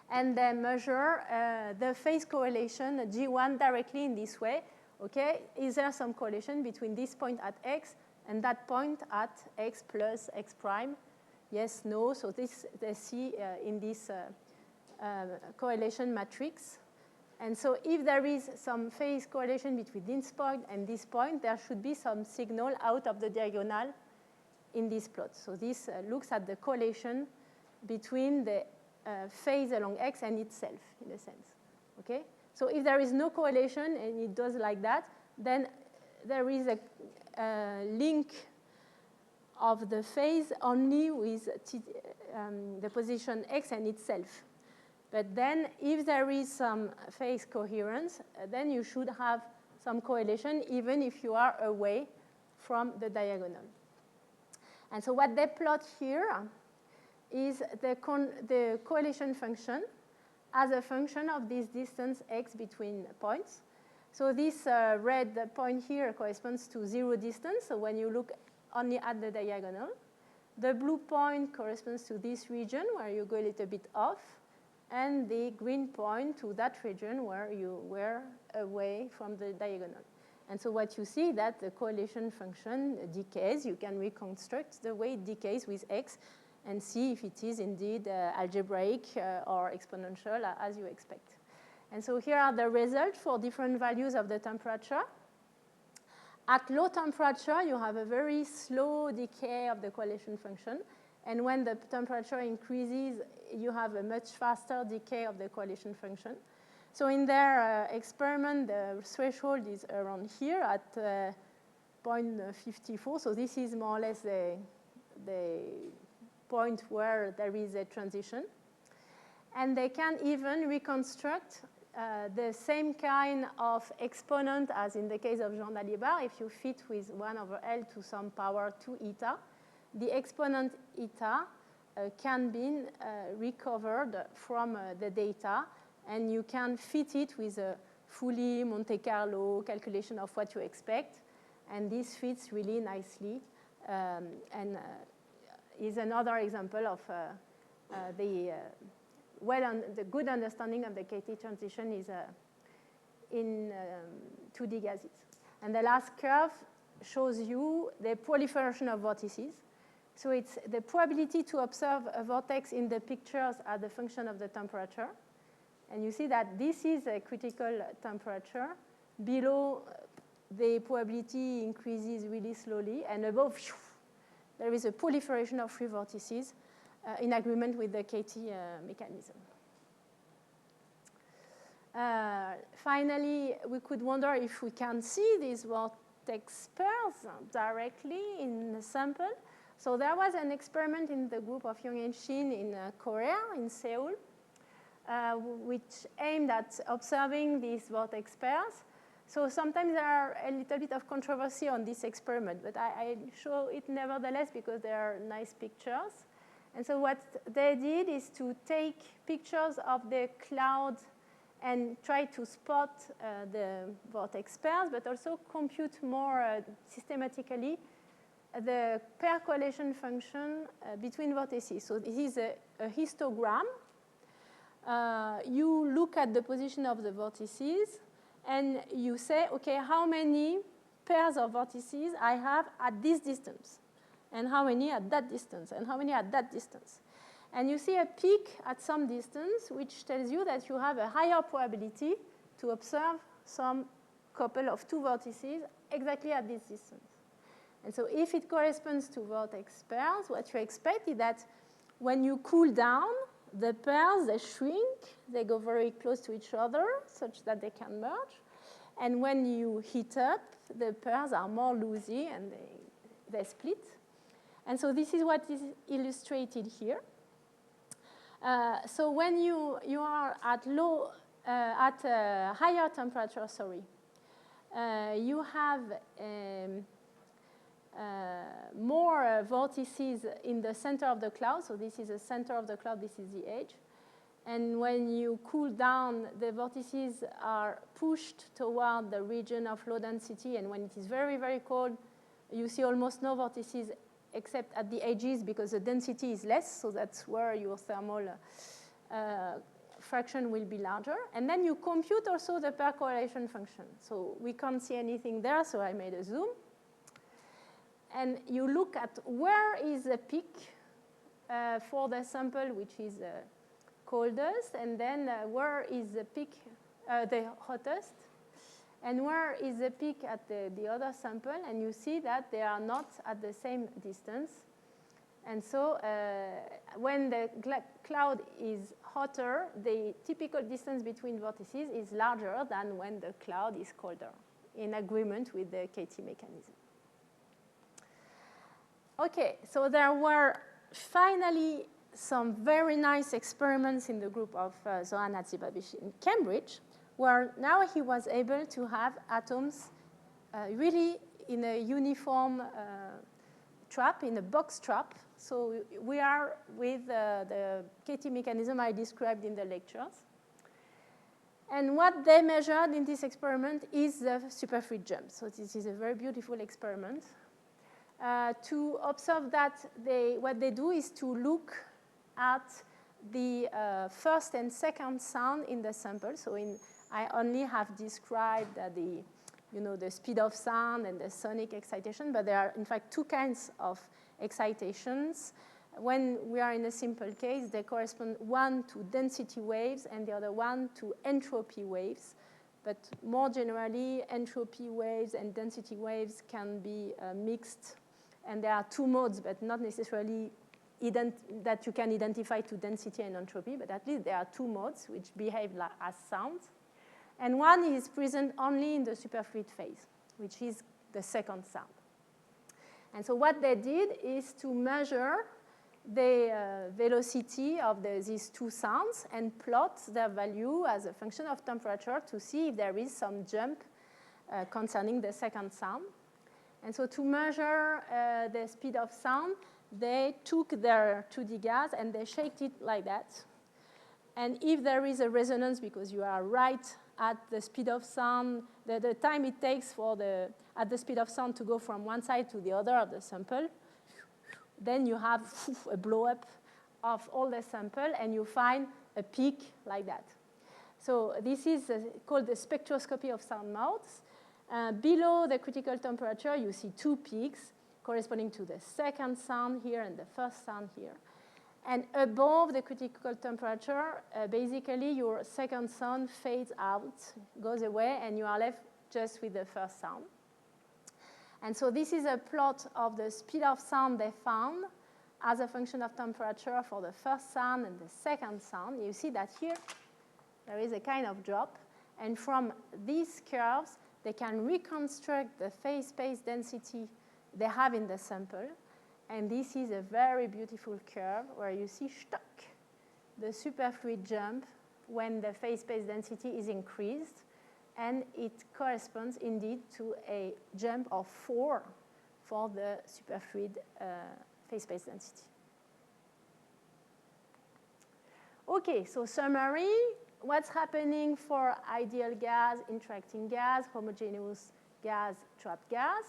And they measure the phase correlation, G1, directly in this way. Okay, is there some correlation between this point at X and that point at X plus X prime? Yes, no. So this they see in this correlation matrix. And so if there is some phase correlation between this point and this point, there should be some signal out of the diagonal in this plot. So this looks at the correlation between the phase along X and itself, in a sense. Okay? So if there is no correlation and it does like that, then there is a link of the phase only with the position X and itself. But then if there is some phase coherence, then you should have some correlation even if you are away from the diagonal. And so what they plot here is the correlation function as a function of this distance x between points. So this red point here corresponds to 0 distance, so when you look only at the diagonal. The blue point corresponds to this region where you go a little bit off, and the green point to that region where you were away from the diagonal. And so what you see that the correlation function decays. You can reconstruct the way it decays with x and see if it is indeed algebraic or exponential as you expect. And so here are the results for different values of the temperature. At low temperature, you have a very slow decay of the correlation function. And when the temperature increases, you have a much faster decay of the correlation function. So in their experiment, the threshold is around here at 0.54. So this is more or less the point where there is a transition. And they can even reconstruct the same kind of exponent as in the case of Jean Dalibard. If you fit with 1 over L to some power 2 eta, the exponent eta can be recovered from the data, and you can fit it with a fully Monte Carlo calculation of what you expect, and this fits really nicely and is another example of the good understanding of the KT transition is in 2D gases. And the last curve shows you the proliferation of vortices. So it's the probability to observe a vortex in the pictures as a function of the temperature. And you see that this is a critical temperature. Below, the probability increases really slowly. And above, there is a proliferation of free vortices in agreement with the KT mechanism. Finally, we could wonder if we can see these vortex pairs directly in the sample. So there was an experiment in the group of Young and Shin in Korea, in Seoul, which aimed at observing these vortex pairs. So sometimes there are a little bit of controversy on this experiment, but I show it nevertheless because they are nice pictures. And so what they did is to take pictures of the cloud and try to spot the vortex pairs, but also compute more systematically the pair correlation function between vortices. So this is a histogram. You look at the position of the vortices, and you say, okay, how many pairs of vortices I have at this distance, and how many at that distance, and how many at that distance. And you see a peak at some distance, which tells you that you have a higher probability to observe some couple of two vortices exactly at this distance. And so if it corresponds to vortex pairs, what you expect is that when you cool down, the pairs, they shrink, they go very close to each other such that they can merge. And when you heat up, the pairs are more loosey and they split. And so this is what is illustrated here. So when you are at higher temperature, you have more vortices in the center of the cloud. So this is the center of the cloud, this is the edge. And when you cool down, the vortices are pushed toward the region of low density. And when it is very, very cold, you see almost no vortices except at the edges because the density is less. So that's where your thermal fraction will be larger. And then you compute also the pair correlation function. So we can't see anything there, so I made a zoom. And you look at where is the peak for the sample, which is coldest, and then where is the peak, the hottest, and where is the peak at the other sample, and you see that they are not at the same distance. And so when the cloud is hotter, the typical distance between vortices is larger than when the cloud is colder, in agreement with the KT mechanism. Okay, so there were finally some very nice experiments in the group of Zoran Hatzibabis in Cambridge, where now he was able to have atoms really in a uniform trap, in a box trap. So we are with the KT mechanism I described in the lectures. And what they measured in this experiment is the superfluid jump. So this is a very beautiful experiment. To observe that, what they do is to look at the first and second sound in the sample. So I only have described the speed of sound and the sonic excitation, but there are in fact two kinds of excitations. When we are in a simple case, they correspond one to density waves and the other one to entropy waves. But more generally, entropy waves and density waves can be mixed. And there are two modes, but not necessarily that you can identify to density and entropy, but at least there are two modes which behave as sounds. And one is present only in the superfluid phase, which is the second sound. And so what they did is to measure the velocity of these two sounds and plot their value as a function of temperature to see if there is some jump concerning the second sound. And so to measure the speed of sound, they took their 2D gas and they shaked it like that. And if there is a resonance because you are right at the speed of sound, the time it takes at the speed of sound to go from one side to the other of the sample, then you have a blow-up of all the sample, and you find a peak like that. So this is called the spectroscopy of sound modes. Below the critical temperature, you see two peaks corresponding to the second sound here and the first sound here. And above the critical temperature, basically your second sound fades out, goes away, and you are left just with the first sound. And so this is a plot of the speed of sound they found as a function of temperature for the first sound and the second sound. You see that here there is a kind of drop. And from these curves, they can reconstruct the phase space density they have in the sample. And this is a very beautiful curve where you see the superfluid jump when the phase space density is increased. And it corresponds indeed to a jump of 4 for the superfluid phase space density. Okay, so summary. what's happening for ideal gas, interacting gas, homogeneous gas, trapped gas?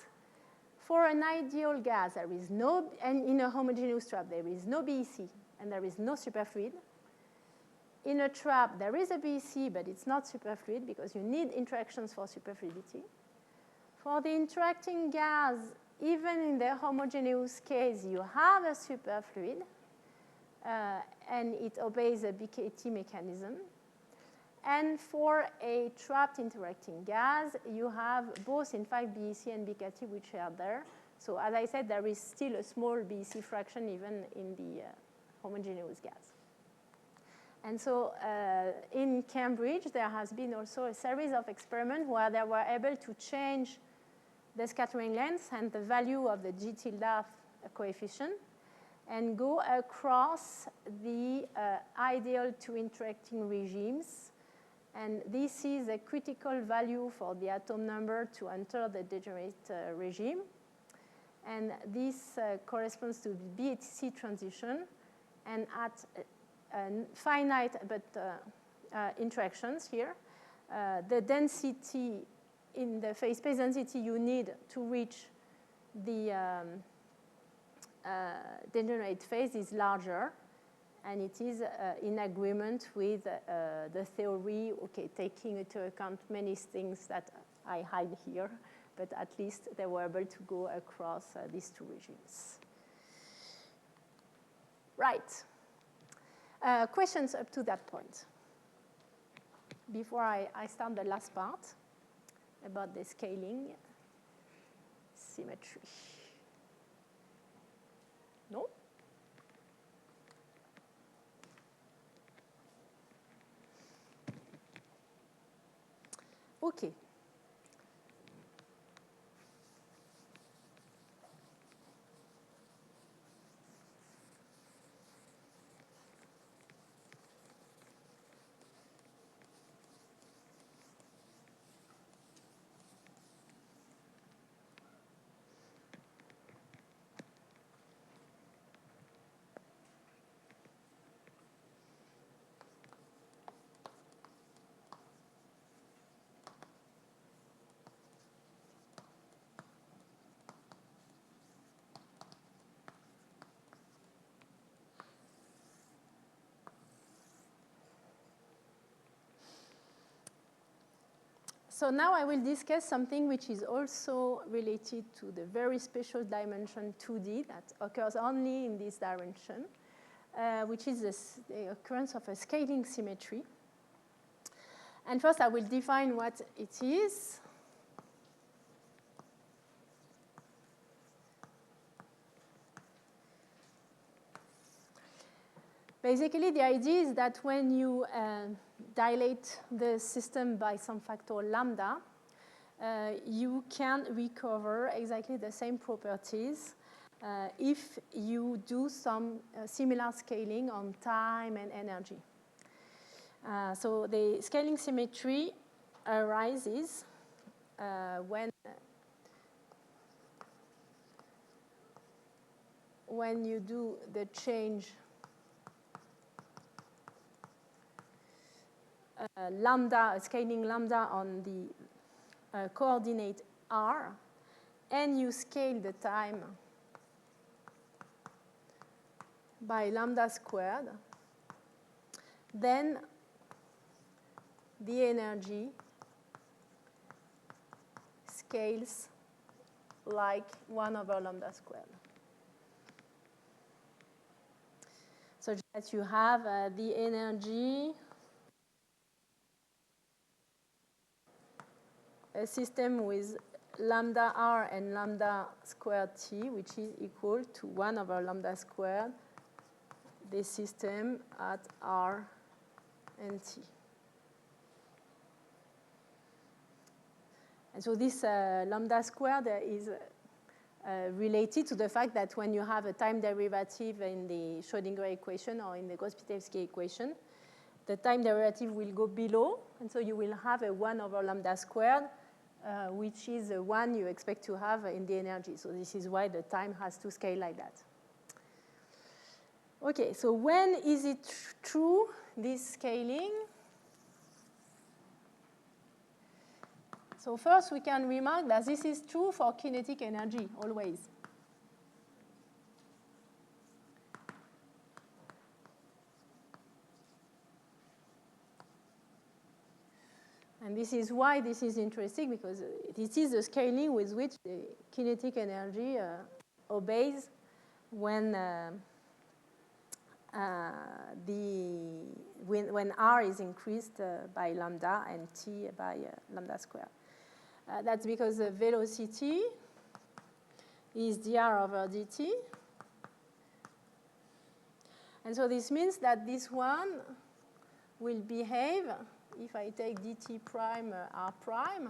For an ideal gas, there is no, and in a homogeneous trap, there is no BEC, and there is no superfluid. In a trap, there is a BEC, but it's not superfluid because you need interactions for superfluidity. For the interacting gas, even in the homogeneous case, you have a superfluid, and it obeys a BKT mechanism. And for a trapped interacting gas, you have both, in fact, BEC and BKT, which are there. So as I said, there is still a small BEC fraction even in the homogeneous gas. And so in Cambridge, there has been also a series of experiments where they were able to change the scattering length and the value of the G tilde coefficient and go across the ideal to interacting regimes. And this is a critical value for the atom number to enter the degenerate regime. And this corresponds to the BATC transition. And at finite but interactions here, the density in the phase space density you need to reach the degenerate phase is larger, and it is in agreement with the theory, okay, taking into account many things that I hide here, but at least they were able to go across these two regimes. Right. Questions up to that point? Before I start the last part about the scaling symmetry. No? Okay. So now I will discuss something which is also related to the very special dimension 2D that occurs only in this dimension, which is the occurrence of a scaling symmetry. And first I will define what it is. Basically, the idea is that when you dilate the system by some factor lambda, you can recover exactly the same properties if you do some similar scaling on time and energy. So the scaling symmetry arises when you do the change scaling lambda on the coordinate r, and you scale the time by lambda squared, then the energy scales like 1 over lambda squared. So that you have the energy, a system with lambda r and lambda squared t, which is equal to 1 over lambda squared, the system at r and t. And so this lambda squared is related to the fact that when you have a time derivative in the Schrödinger equation or in the Gauss-Pitevsky equation, the time derivative will go below, and so you will have a 1 over lambda squared, which is the one you expect to have in the energy. So this is why the time has to scale like that. Okay, so when is it true, this scaling? So first, we can remark that this is true for kinetic energy, always. And this is why this is interesting, because this is the scaling with which the kinetic energy obeys when when R is increased by lambda and T by lambda squared. That's because the velocity is dr over dt. And so this means that this one will behave, if I take dt prime r prime,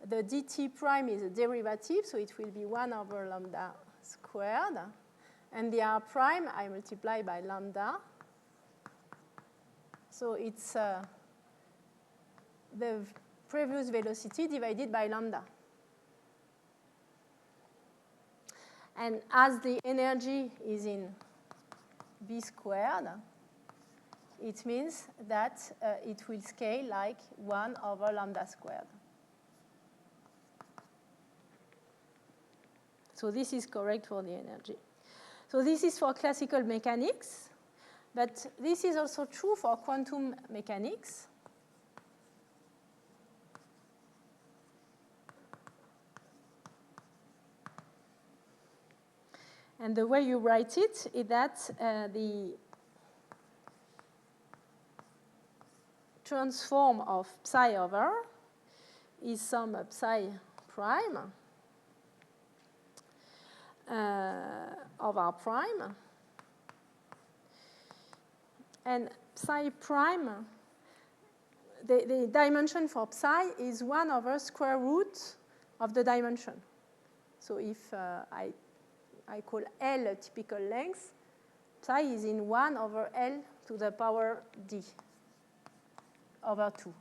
the dt prime is a derivative, so it will be 1 over lambda squared. And the r prime, I multiply by lambda. So it's the previous velocity divided by lambda. And as the energy is in v squared, it means that it will scale like 1 over lambda squared. So this is correct for the energy. So this is for classical mechanics, but this is also true for quantum mechanics. And the way you write it is that the transform of psi over is some psi prime of r prime. And psi prime, the dimension for psi is 1 over square root of the dimension. So if I call L a typical length, psi is in 1 over L to the power d over 2.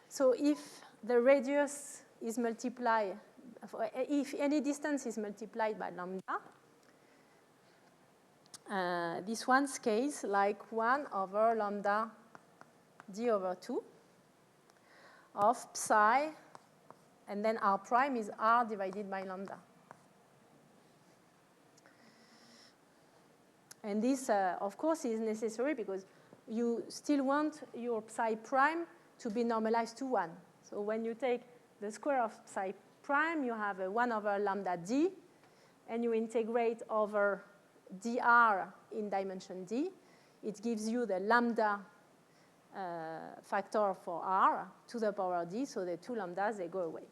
So if the radius is multiplied, if any distance is multiplied by lambda, this one scales like 1 over lambda d over 2 of psi, and then r prime is r divided by lambda. And this, of course, is necessary because you still want your psi prime to be normalized to 1. So when you take the square of psi prime, you have a 1 over lambda d, and you integrate over dr in dimension d. It gives you the lambda factor for r to the power d, so the two lambdas, they go away.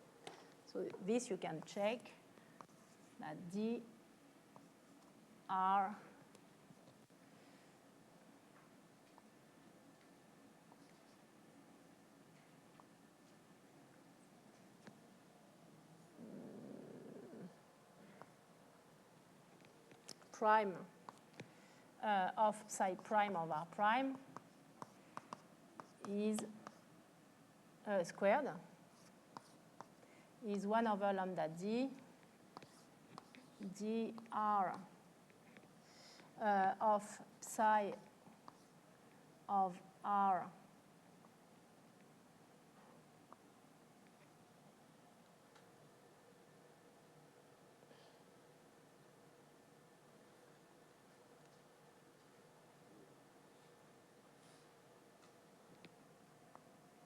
So this you can check, that dr prime of psi prime of r prime is squared is 1 over lambda d dr of psi of r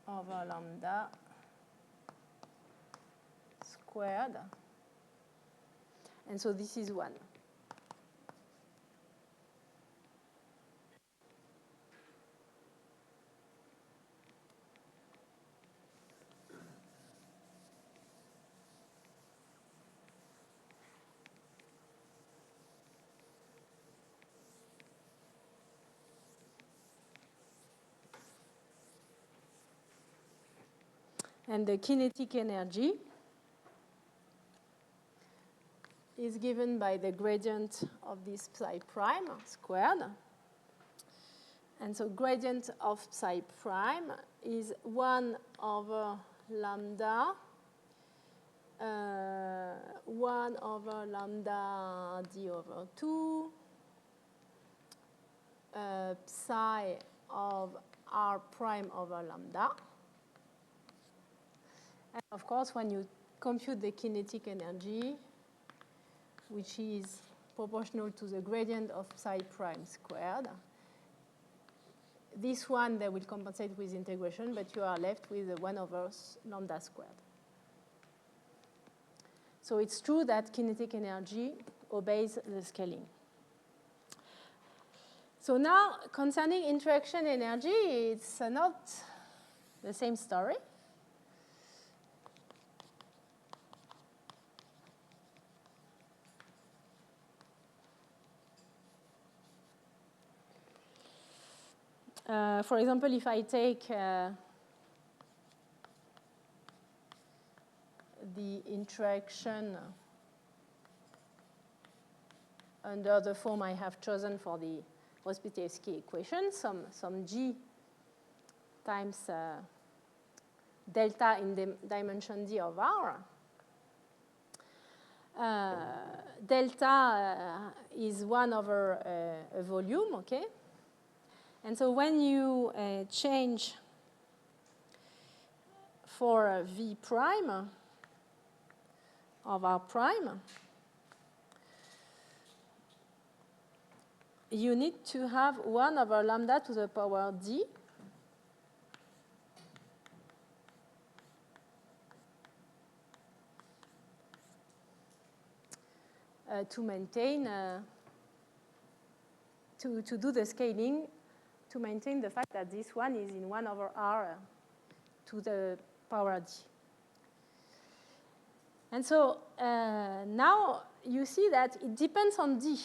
over lambda squared. And so this is 1. And the kinetic energy is given by the gradient of this psi prime squared. And so gradient of psi prime is 1 over lambda 1 over lambda d over 2 psi of r prime over lambda. And of course, when you compute the kinetic energy, which is proportional to the gradient of psi prime squared, this one, they will compensate with integration, but you are left with 1 over lambda squared. So it's true that kinetic energy obeys the scaling. So now, concerning interaction energy, it's not the same story. For example, if I take the interaction under the form I have chosen for the Rospitevsky equation, some g times delta in the dimension d of R. Delta is 1 over a volume, okay? And so when you change for v prime of R prime, you need to have 1 over lambda to the power d to maintain, to do the scaling, to maintain the fact that this one is in 1 over R to the power d. And so now you see that it depends on d.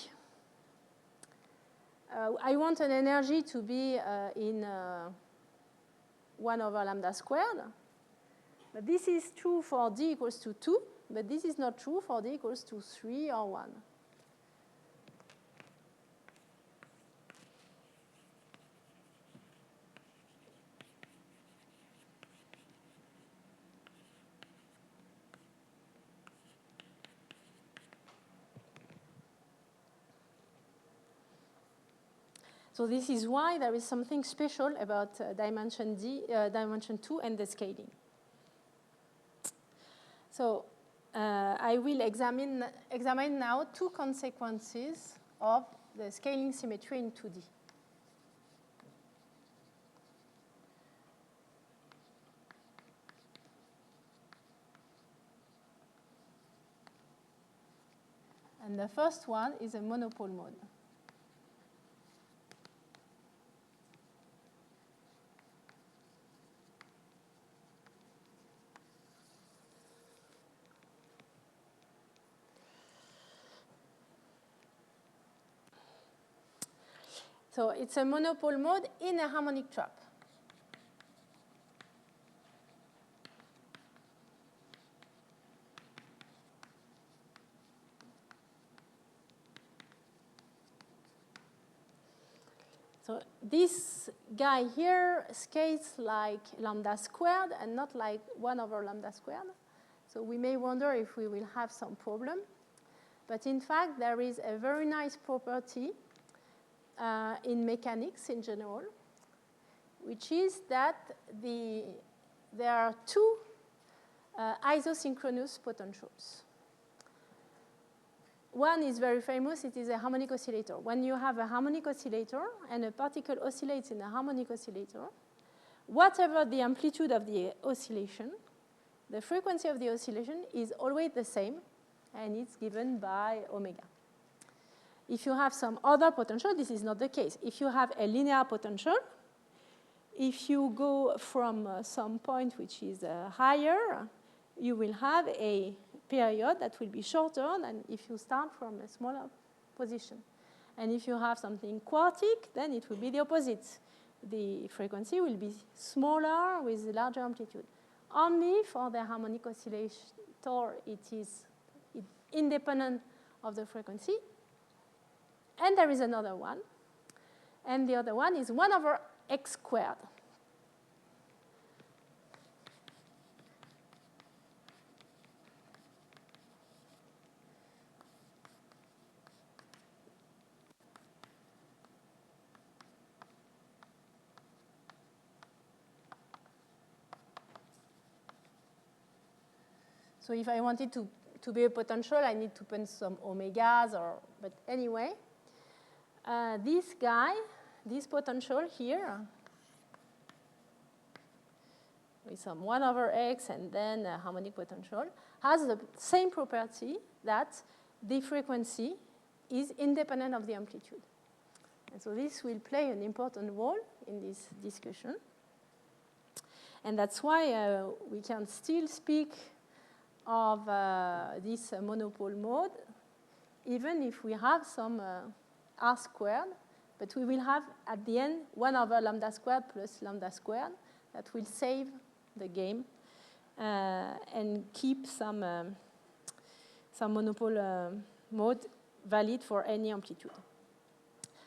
I want an energy to be in 1 over lambda squared. But this is true for d equals to 2, but this is not true for d equals to 3 or 1. So this is why there is something special about dimension 2 and the scaling. So I will examine now 2 consequences of the scaling symmetry in 2D. And the first one is a monopole mode. So it's a monopole mode in a harmonic trap. So this guy here scales like lambda squared and not like 1 over lambda squared. So we may wonder if we will have some problem. But in fact, there is a very nice property in mechanics in general, which is that there are 2 isosynchronous potentials. One is very famous. It is a harmonic oscillator. When you have a harmonic oscillator and a particle oscillates in a harmonic oscillator, whatever the amplitude of the oscillation, the frequency of the oscillation is always the same, and it's given by omega. If you have some other potential, this is not the case. If you have a linear potential, if you go from some point which is higher, you will have a period that will be shorter than if you start from a smaller position. And if you have something quartic, then it will be the opposite. The frequency will be smaller with larger amplitude. Only for the harmonic oscillator, it is independent of the frequency. And there is another one. And the other one is 1 over x squared. So if I wanted to be a potential, I need to put some omegas, but anyway, this guy, this potential here, with some 1 over x and then harmonic potential, has the same property that the frequency is independent of the amplitude. And so this will play an important role in this discussion. And that's why we can still speak of this monopole mode, even if we have some r squared, but we will have at the end 1 over lambda squared plus lambda squared that will save the game and keep some monopole mode valid for any amplitude.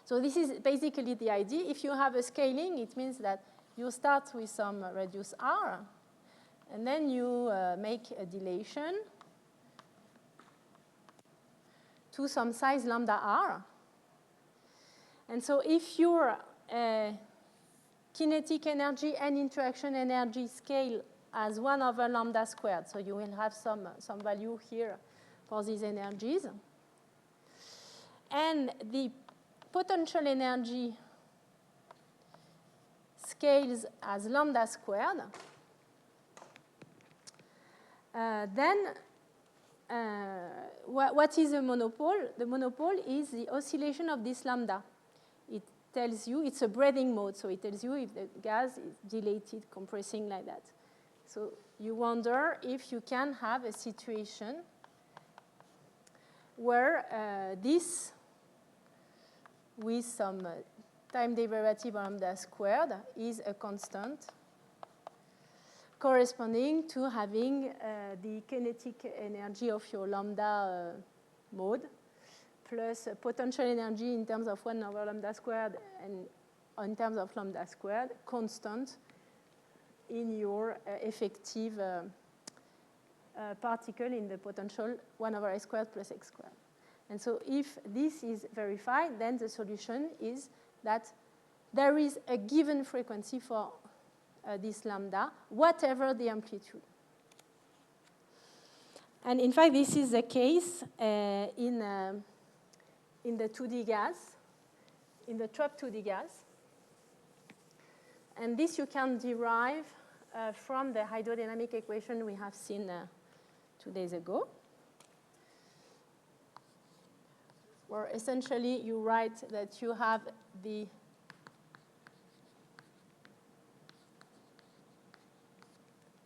So this is basically the idea. If you have a scaling, it means that you start with some radius r, and then you make a dilation to some size lambda r. And so if your kinetic energy and interaction energy scale as 1 over lambda squared, so you will have some value here for these energies. And the potential energy scales as lambda squared, then what is a monopole? The monopole is the oscillation of this lambda. It tells you it's a breathing mode, so it tells you if the gas is dilated, compressing like that. So you wonder if you can have a situation where this, with some time derivative lambda squared, is a constant corresponding to having the kinetic energy of your lambda mode plus potential energy in terms of 1 over lambda squared and in terms of lambda squared constant in your effective particle in the potential 1 over s squared plus x squared. And so if this is verified, then the solution is that there is a given frequency for this lambda, whatever the amplitude. And in fact, this is the case in the 2D gas, in the trapped 2D gas. And this you can derive from the hydrodynamic equation we have seen 2 days ago, where essentially you write that you have the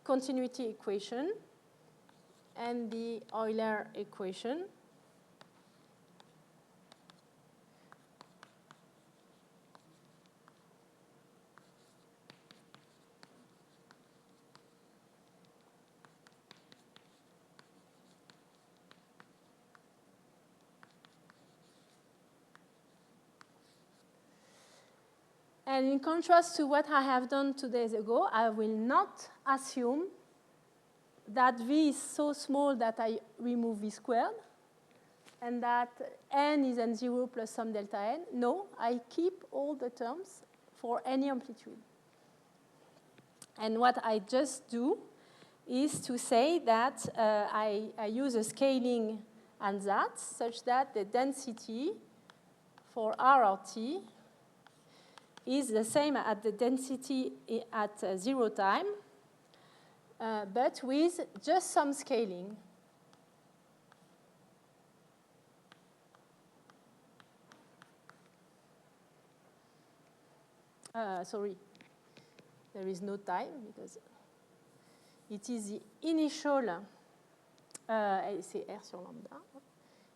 continuity equation and the Euler equation. And in contrast to what I have done 2 days ago, I will not assume that V is so small that I remove V squared and that n is n0 plus some delta n. No, I keep all the terms for any amplitude. And what I just do is to say that I use a scaling ansatz such that the density for RRT is the same at the density at 0 time, but with just some scaling. Sorry, there is no time because it is the initial, c'est R sur lambda.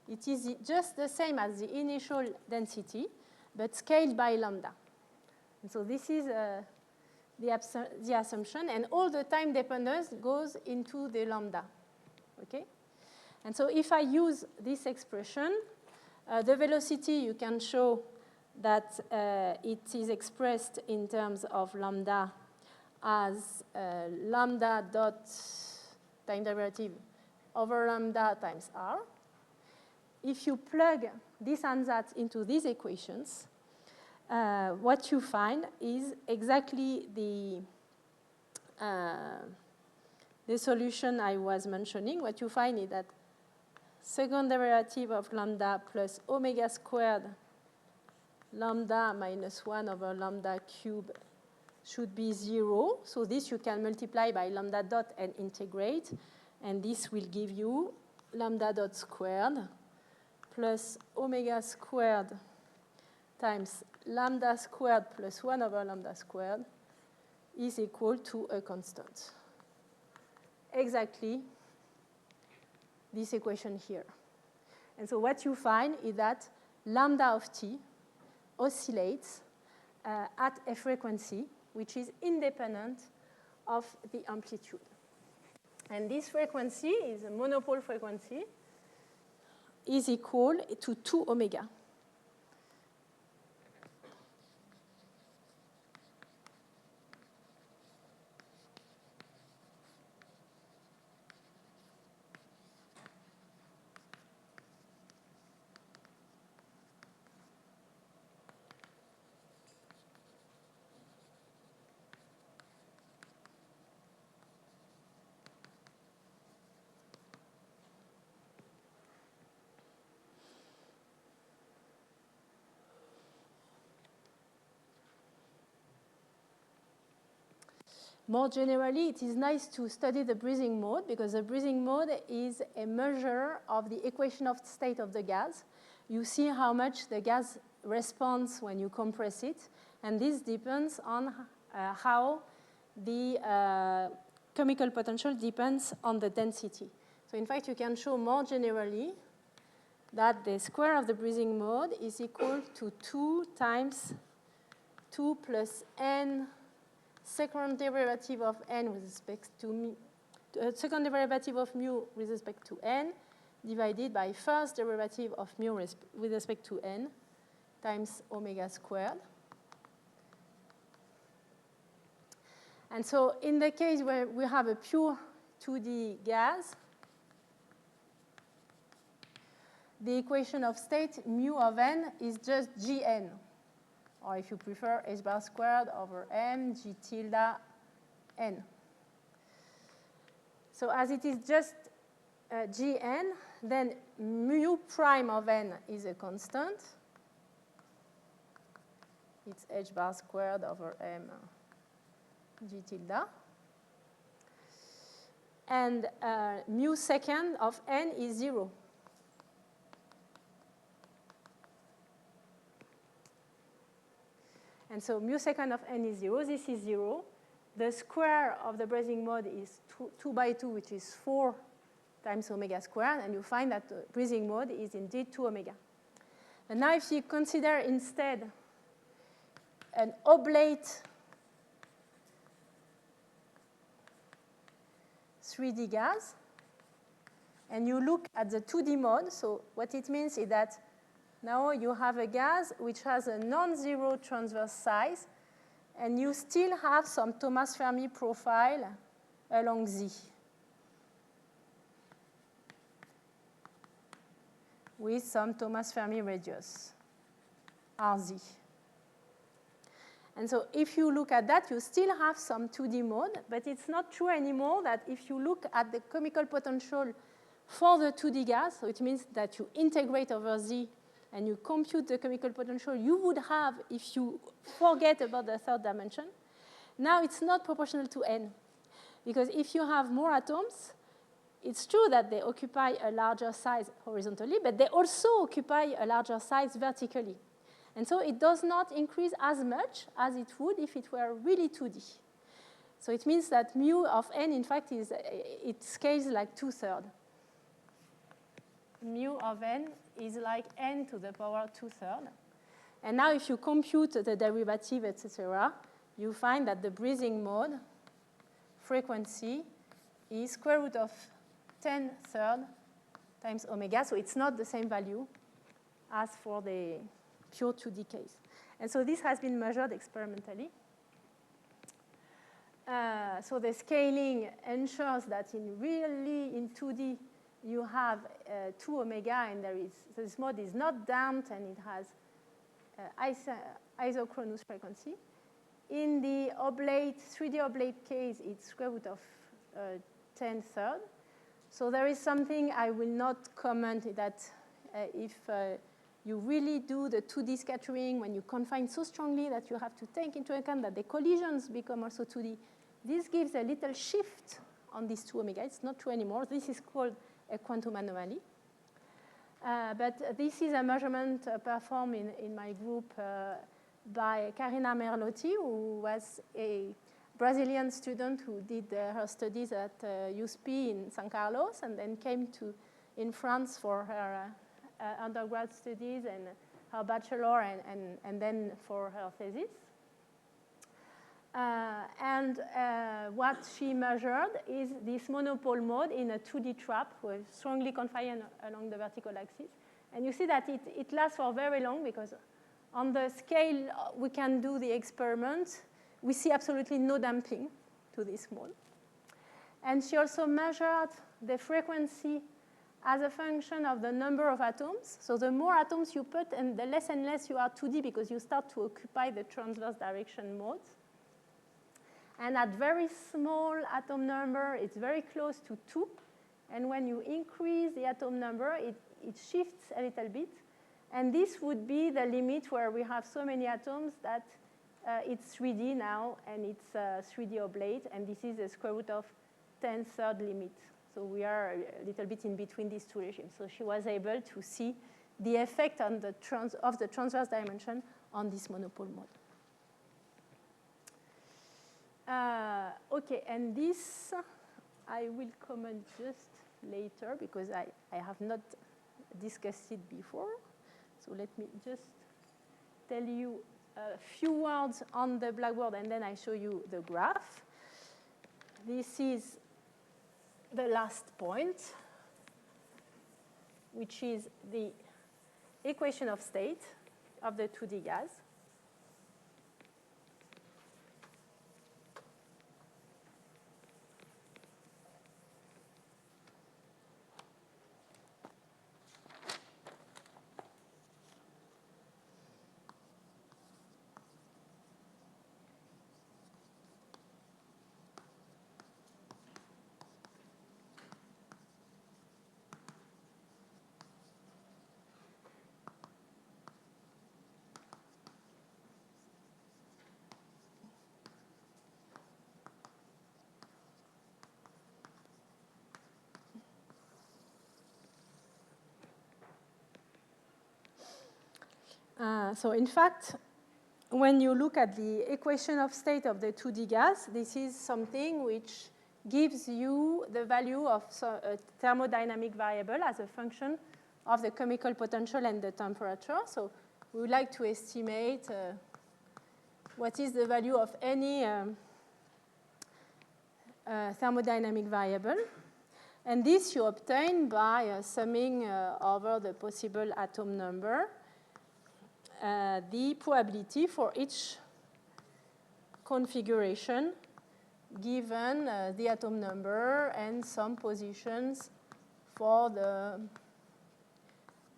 It is just the same as the initial density, but scaled by lambda. And so this is the assumption, and all the time dependence goes into the lambda. Okay? And so if I use this expression, the velocity, you can show that it is expressed in terms of lambda as lambda dot time derivative over lambda times r. If you plug this ansatz into these equations, what you find is exactly the the solution I was mentioning, what you find is that second derivative of lambda plus omega squared lambda minus 1 over lambda cube should be 0. So this you can multiply by lambda dot and integrate. And this will give you lambda dot squared plus omega squared times lambda squared plus 1 over lambda squared is equal to a constant. Exactly this equation here. And so what you find is that lambda of t oscillates at a frequency which is independent of the amplitude. And this frequency is a monopole frequency, is equal to 2 omega. More generally, it is nice to study the breathing mode because the breathing mode is a measure of the equation of state of the gas. You see how much the gas responds when you compress it, and this depends on how the chemical potential depends on the density. So in fact, you can show more generally that the square of the breathing mode is equal to 2 times 2 plus n second derivative of n with respect to second derivative of mu with respect to n divided by first derivative of mu with respect to n times omega squared. And so in the case where we have a pure 2D gas, the equation of state mu of n is just Gn. Or if you prefer, h bar squared over m g tilde n. So as it is just Gn, then mu prime of n is a constant. It's h bar squared over m g tilde. And mu second of n is 0. And so mu second of n is 0. This is 0. The square of the breathing mode is 2 by 2, which is 4 times omega squared. And you find that the breathing mode is indeed 2 omega. And now if you consider instead an oblate 3D gas, and you look at the 2D mode, so what it means is that now you have a gas which has a non-zero transverse size, and you still have some Thomas Fermi profile along Z with some Thomas Fermi radius, RZ. And so if you look at that, you still have some 2D mode, but it's not true anymore that if you look at the chemical potential for the 2D gas, so it means that you integrate over Z and you compute the chemical potential you would have if you forget about the third dimension. Now it's not proportional to n. Because if you have more atoms, it's true that they occupy a larger size horizontally, but they also occupy a larger size vertically. And so it does not increase as much as it would if it were really 2D. So it means that mu of n, in fact, it scales like 2/3. Mu of n is like n to the power 2/3. And now if you compute the derivative, etc., you find that the breathing mode frequency is square root of 10³ times omega. So it's not the same value as for the pure 2D case. And so this has been measured experimentally. So the scaling ensures that in 2D, you have 2 omega, and so this mode is not damped, and it has isochronous frequency. In the oblate, 3D oblate case, it's square root of 10^3. So there is something I will not comment that if you really do the 2D scattering, when you confine so strongly that you have to take into account that the collisions become also 2D, this gives a little shift on these 2 omega. It's not true anymore. This is called a quantum anomaly. But this is a measurement performed in my group by Karina Merlotti, who was a Brazilian student who did her studies at USP in San Carlos and then came in France for her undergrad studies and her bachelor and then for her thesis. What she measured is this monopole mode in a 2D trap with strongly confined along the vertical axis. And you see that it lasts for very long because on the scale we can do the experiment, we see absolutely no damping to this mode. And she also measured the frequency as a function of the number of atoms. So the more atoms you put, and the less you are 2D because you start to occupy the transverse direction modes. And at very small atom number, it's very close to 2. And when you increase the atom number, it shifts a little bit. And this would be the limit where we have so many atoms that it's 3D now, and it's 3D oblate. And this is the square root of 10^3 limit. So we are a little bit in between these two regimes. So she was able to see the effect on the of the transverse dimension on this monopole mode. Okay, and this I will comment just later because I have not discussed it before. So let me just tell you a few words on the blackboard and then I show you the graph. This is the last point, which is the equation of state of the 2D gas. So in fact, when you look at the equation of state of the 2D gas, this is something which gives you the value of a thermodynamic variable as a function of the chemical potential and the temperature. So we would like to estimate what is the value of any thermodynamic variable. And this you obtain by summing over the possible atom number the probability for each configuration given the atom number and some positions for the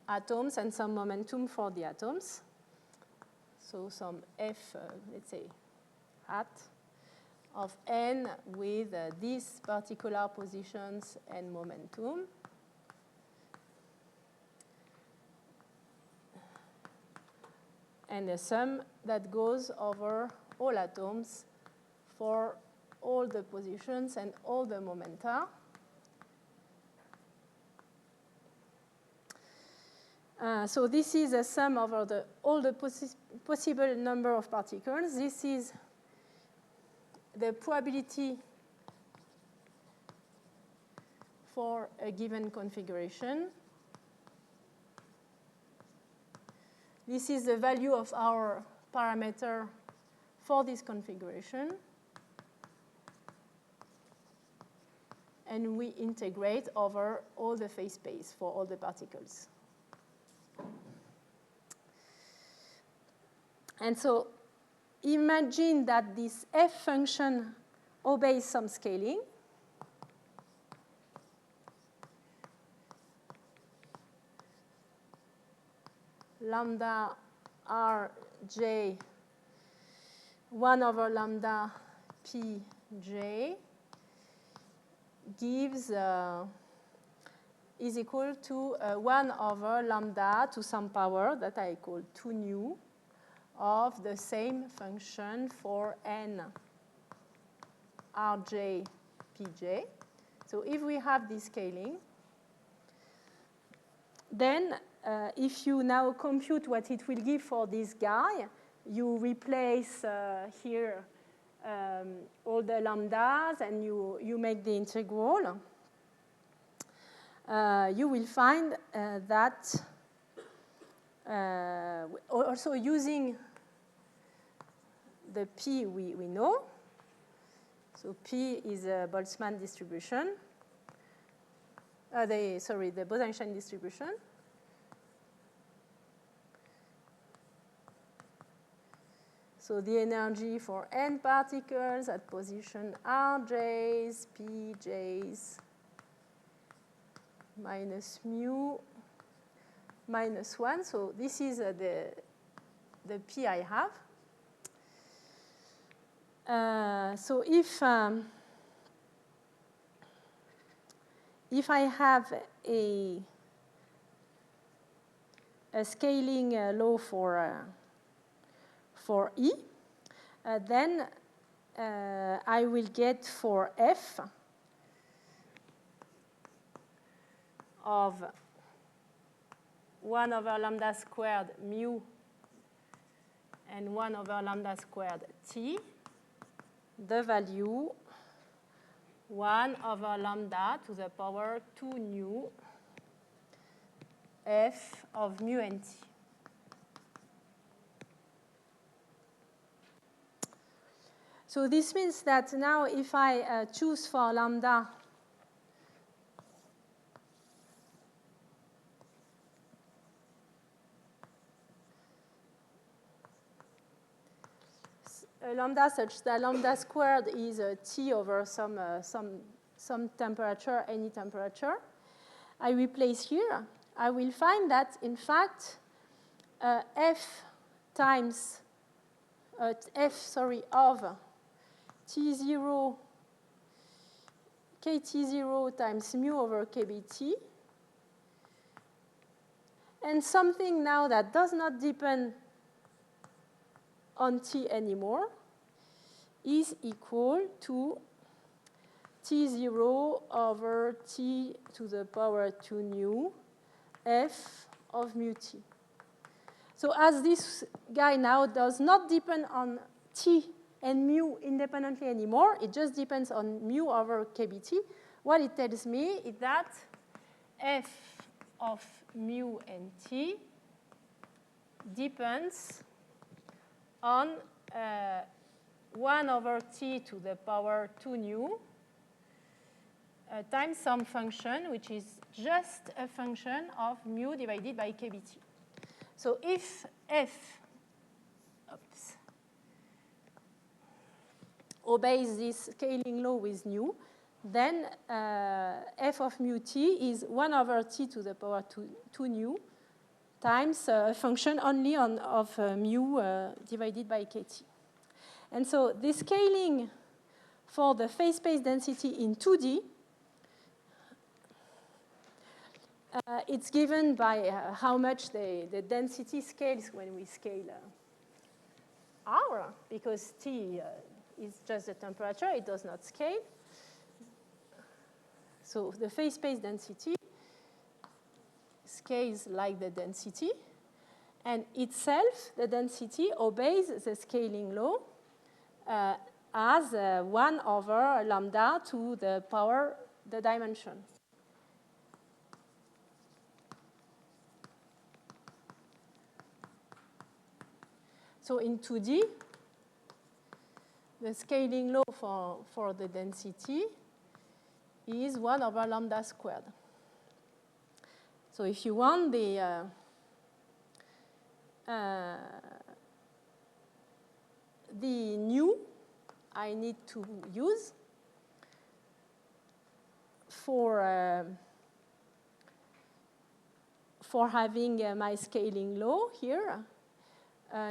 atoms and some momentum for the atoms. So some f, let's say, hat of n with these particular positions and momentum. And a sum that goes over all atoms for all the positions and all the momenta. So this is a sum over all the possible number of particles. This is the probability for a given configuration. This is the value of our parameter for this configuration. And we integrate over all the phase space for all the particles. And so imagine that this f function obeys some scaling. Lambda rj 1 over lambda pj gives is equal to 1 over lambda to some power that I call 2 nu of the same function for n rj pj. So if we have this scaling, then if you now compute what it will give for this guy, you replace here all the lambdas and you make the integral. You will find that also using the P we know. So P is a Boltzmann distribution. The Bose-Einstein distribution. So the energy for n particles at position rj's, pj's, minus mu minus 1. So this is the P I have. So if I have a scaling law for E, then I will get for F of 1 over lambda squared mu and 1 over lambda squared T, the value 1 over lambda to the power 2 nu F of mu and T. So this means that now if I choose for lambda lambda such that lambda squared is T over some temperature, any temperature, I replace here, I will find that, in fact, F of T0, KT0 times mu over KBT, and something now that does not depend on T anymore is equal to T0 over T to the power 2 nu F of mu T. So as this guy now does not depend on T and mu independently anymore, it just depends on mu over KBT, what it tells me is that F of mu and T depends on 1 over T to the power 2 nu times some function, which is just a function of mu divided by KBT. So if F obeys this scaling law with nu, then F of mu T is 1 over T to the power 2 nu times a function only of mu divided by KT. And so this scaling for the phase space density in 2D, it's given by how much the density scales when we scale R, because T is just the temperature, it does not scale. So the phase space density scales like the density, and itself, the density obeys the scaling law as 1 over lambda to the power, the dimension. So in 2D, the scaling law for the density is 1 over lambda squared. So if you want the nu I need to use for having my scaling law here,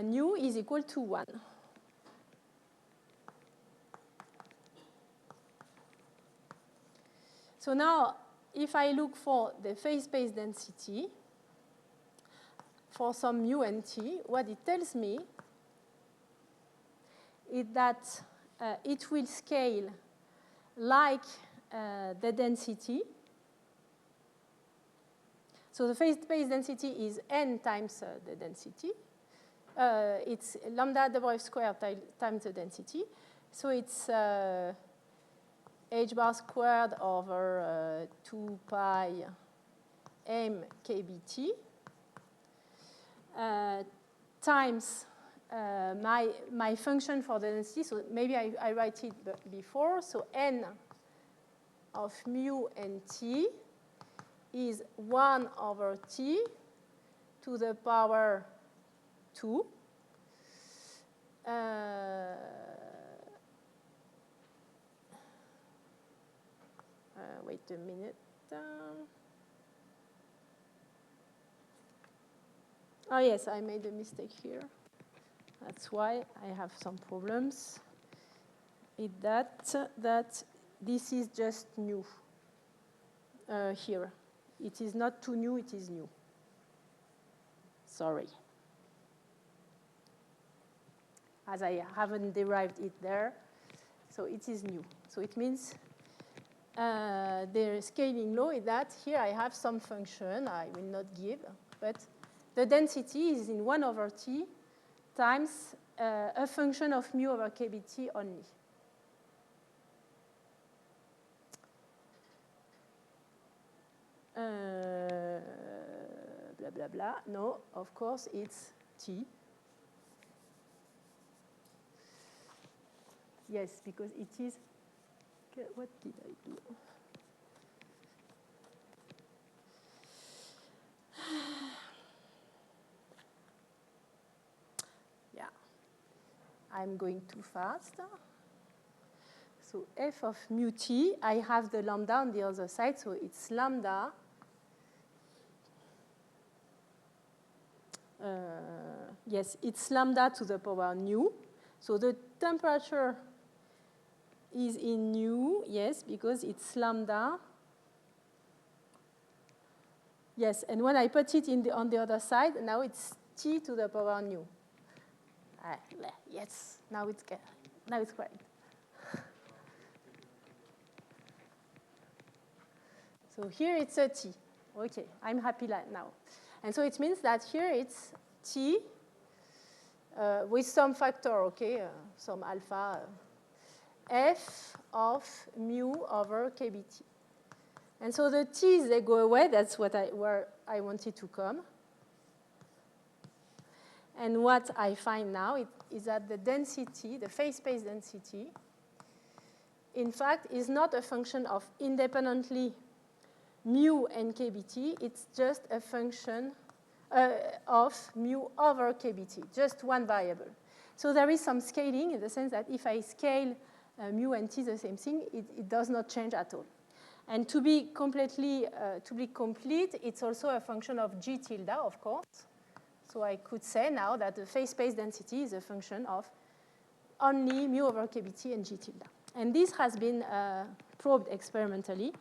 nu is equal to 1. So now, if I look for the phase space density for some mu and t, what it tells me is that it will scale like the density. So the phase space density is n times the density. It's lambda double F squared times the density. So it's h bar squared over 2 pi m kbt times my function for the density. So maybe I write it before. So n of mu and t is 1 over t to the power 2. Wait a minute. Oh, yes, I made a mistake here. That's why I have some problems. That this is just new here. It is not too new, it is new. Sorry. As I haven't derived it there, so it is new. So it means the scaling law is that here I have some function I will not give, but the density is in 1 over t times a function of mu over kbt only. Blah, blah, blah. No, of course, it's t. Yes, because it is. What did I do? Yeah, I'm going too fast. So f of mu t, I have the lambda on the other side, so it's lambda. Yes, it's lambda to the power nu. So the temperature is in nu, yes, because it's lambda. Yes, and when I put it on the other side, now it's t to the power nu. Yes, now it's correct. So here it's a t. Okay, I'm happy now. And so it means that here it's t with some factor, okay, some alpha, f of mu over kbt. And so the t's, they go away. That's where I wanted to come. And what I find now is that the density, the phase space density, in fact, is not a function of independently mu and kbt. It's just a function of mu over kbt, just one variable. So there is some scaling in the sense that if I scale mu and t the same thing, it does not change at all. And to be complete, it's also a function of g tilde, of course. So I could say now that the phase space density is a function of only mu over kbt and g tilde. And this has been probed experimentally,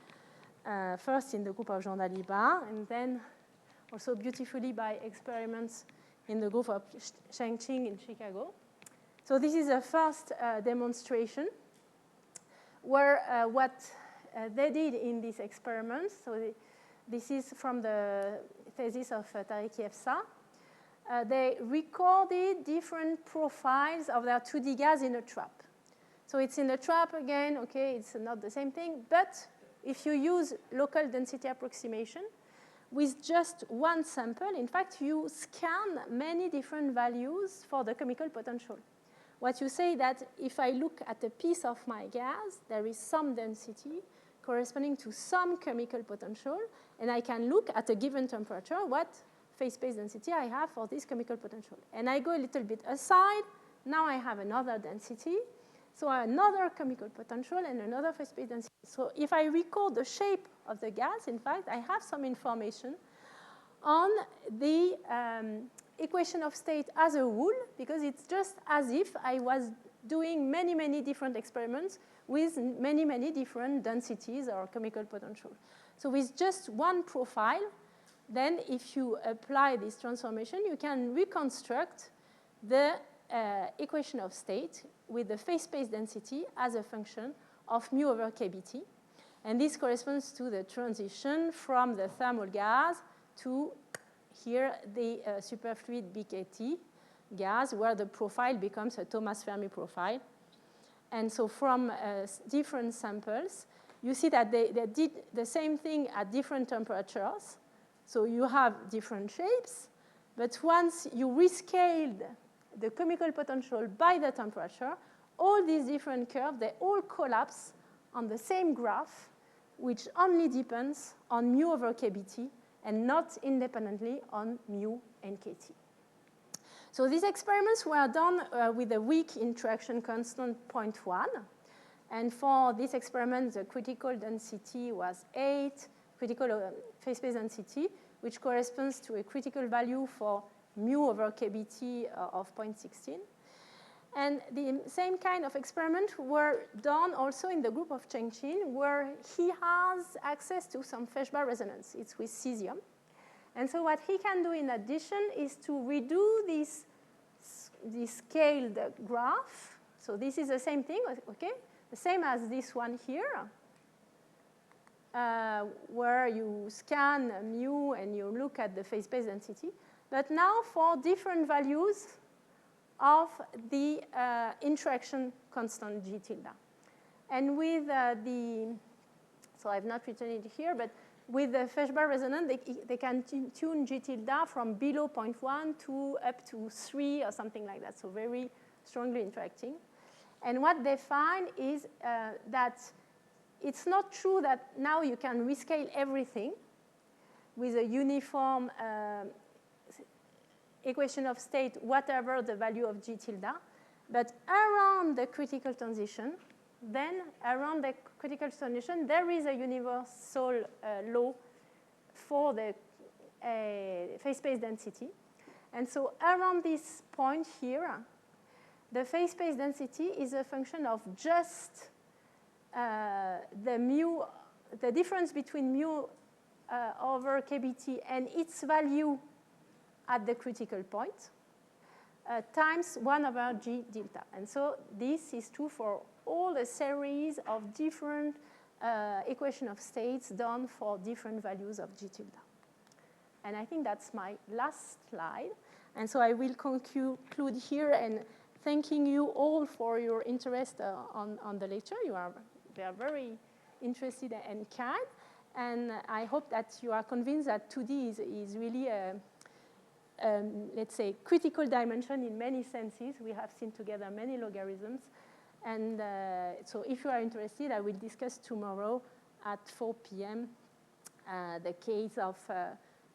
first in the group of Jean Dalibard, and then also beautifully by experiments in the group of Shengqing in Chicago. So this is the first demonstration where what they did in these experiments, so this is from the thesis of Tariki Efsa, they recorded different profiles of their 2D gas in a trap. So it's in a trap again, okay, it's not the same thing, but if you use local density approximation, with just one sample, in fact, you scan many different values for the chemical potential. What you say that if I look at a piece of my gas, there is some density corresponding to some chemical potential, and I can look at a given temperature what phase space density I have for this chemical potential. And I go a little bit aside. Now I have another density, so another chemical potential and another phase space density. So if I record the shape of the gas, in fact, I have some information on the equation of state as a whole, because it's just as if I was doing many, many different experiments with many, many different densities or chemical potential. So with just one profile, then if you apply this transformation, you can reconstruct the equation of state with the phase space density as a function of mu over kBt. And this corresponds to the transition from the thermal gas to here the superfluid BKT gas, where the profile becomes a Thomas Fermi profile. And so from different samples, you see that they did the same thing at different temperatures. So you have different shapes, but once you rescaled the chemical potential by the temperature, all these different curves, they all collapse on the same graph, which only depends on mu over kBt and not independently on mu and kT. So these experiments were done with a weak interaction constant 0.1. And for this experiment, the critical density was 8, critical phase space density, which corresponds to a critical value for mu over kBt of 0.16. And the same kind of experiment were done also in the group of Chengqin, where he has access to some Feshbach resonance. It's with cesium. And so what he can do in addition is to redo this scaled graph. So this is the same thing, okay? The same as this one here, where you scan mu and you look at the phase space density. But now for different values of the interaction constant G tilde. And with so I've not written it here, but with the Feshbach resonance, they can tune G tilde from below 0.1 to up to 3 or something like that, so very strongly interacting. And what they find is that it's not true that now you can rescale everything with a uniform equation of state, whatever the value of G tilde. But around the critical transition, then around the critical transition, there is a universal law for the phase space density. And so around this point here, the phase space density is a function of just the difference between mu over kBt and its value at the critical point times 1 over G delta. And so this is true for all a series of different equation of states done for different values of G tilde. And I think that's my last slide. And so I will conclude here and thanking you all for your interest on the lecture. They are very interested and kind. And I hope that you are convinced that 2D is really a let's say, critical dimension in many senses. We have seen together many logarithms. And so if you are interested, I will discuss tomorrow at 4 p.m. The case of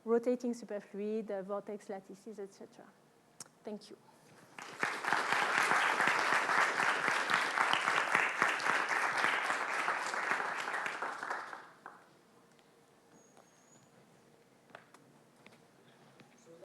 rotating superfluid, vortex lattices, etc. Thank you.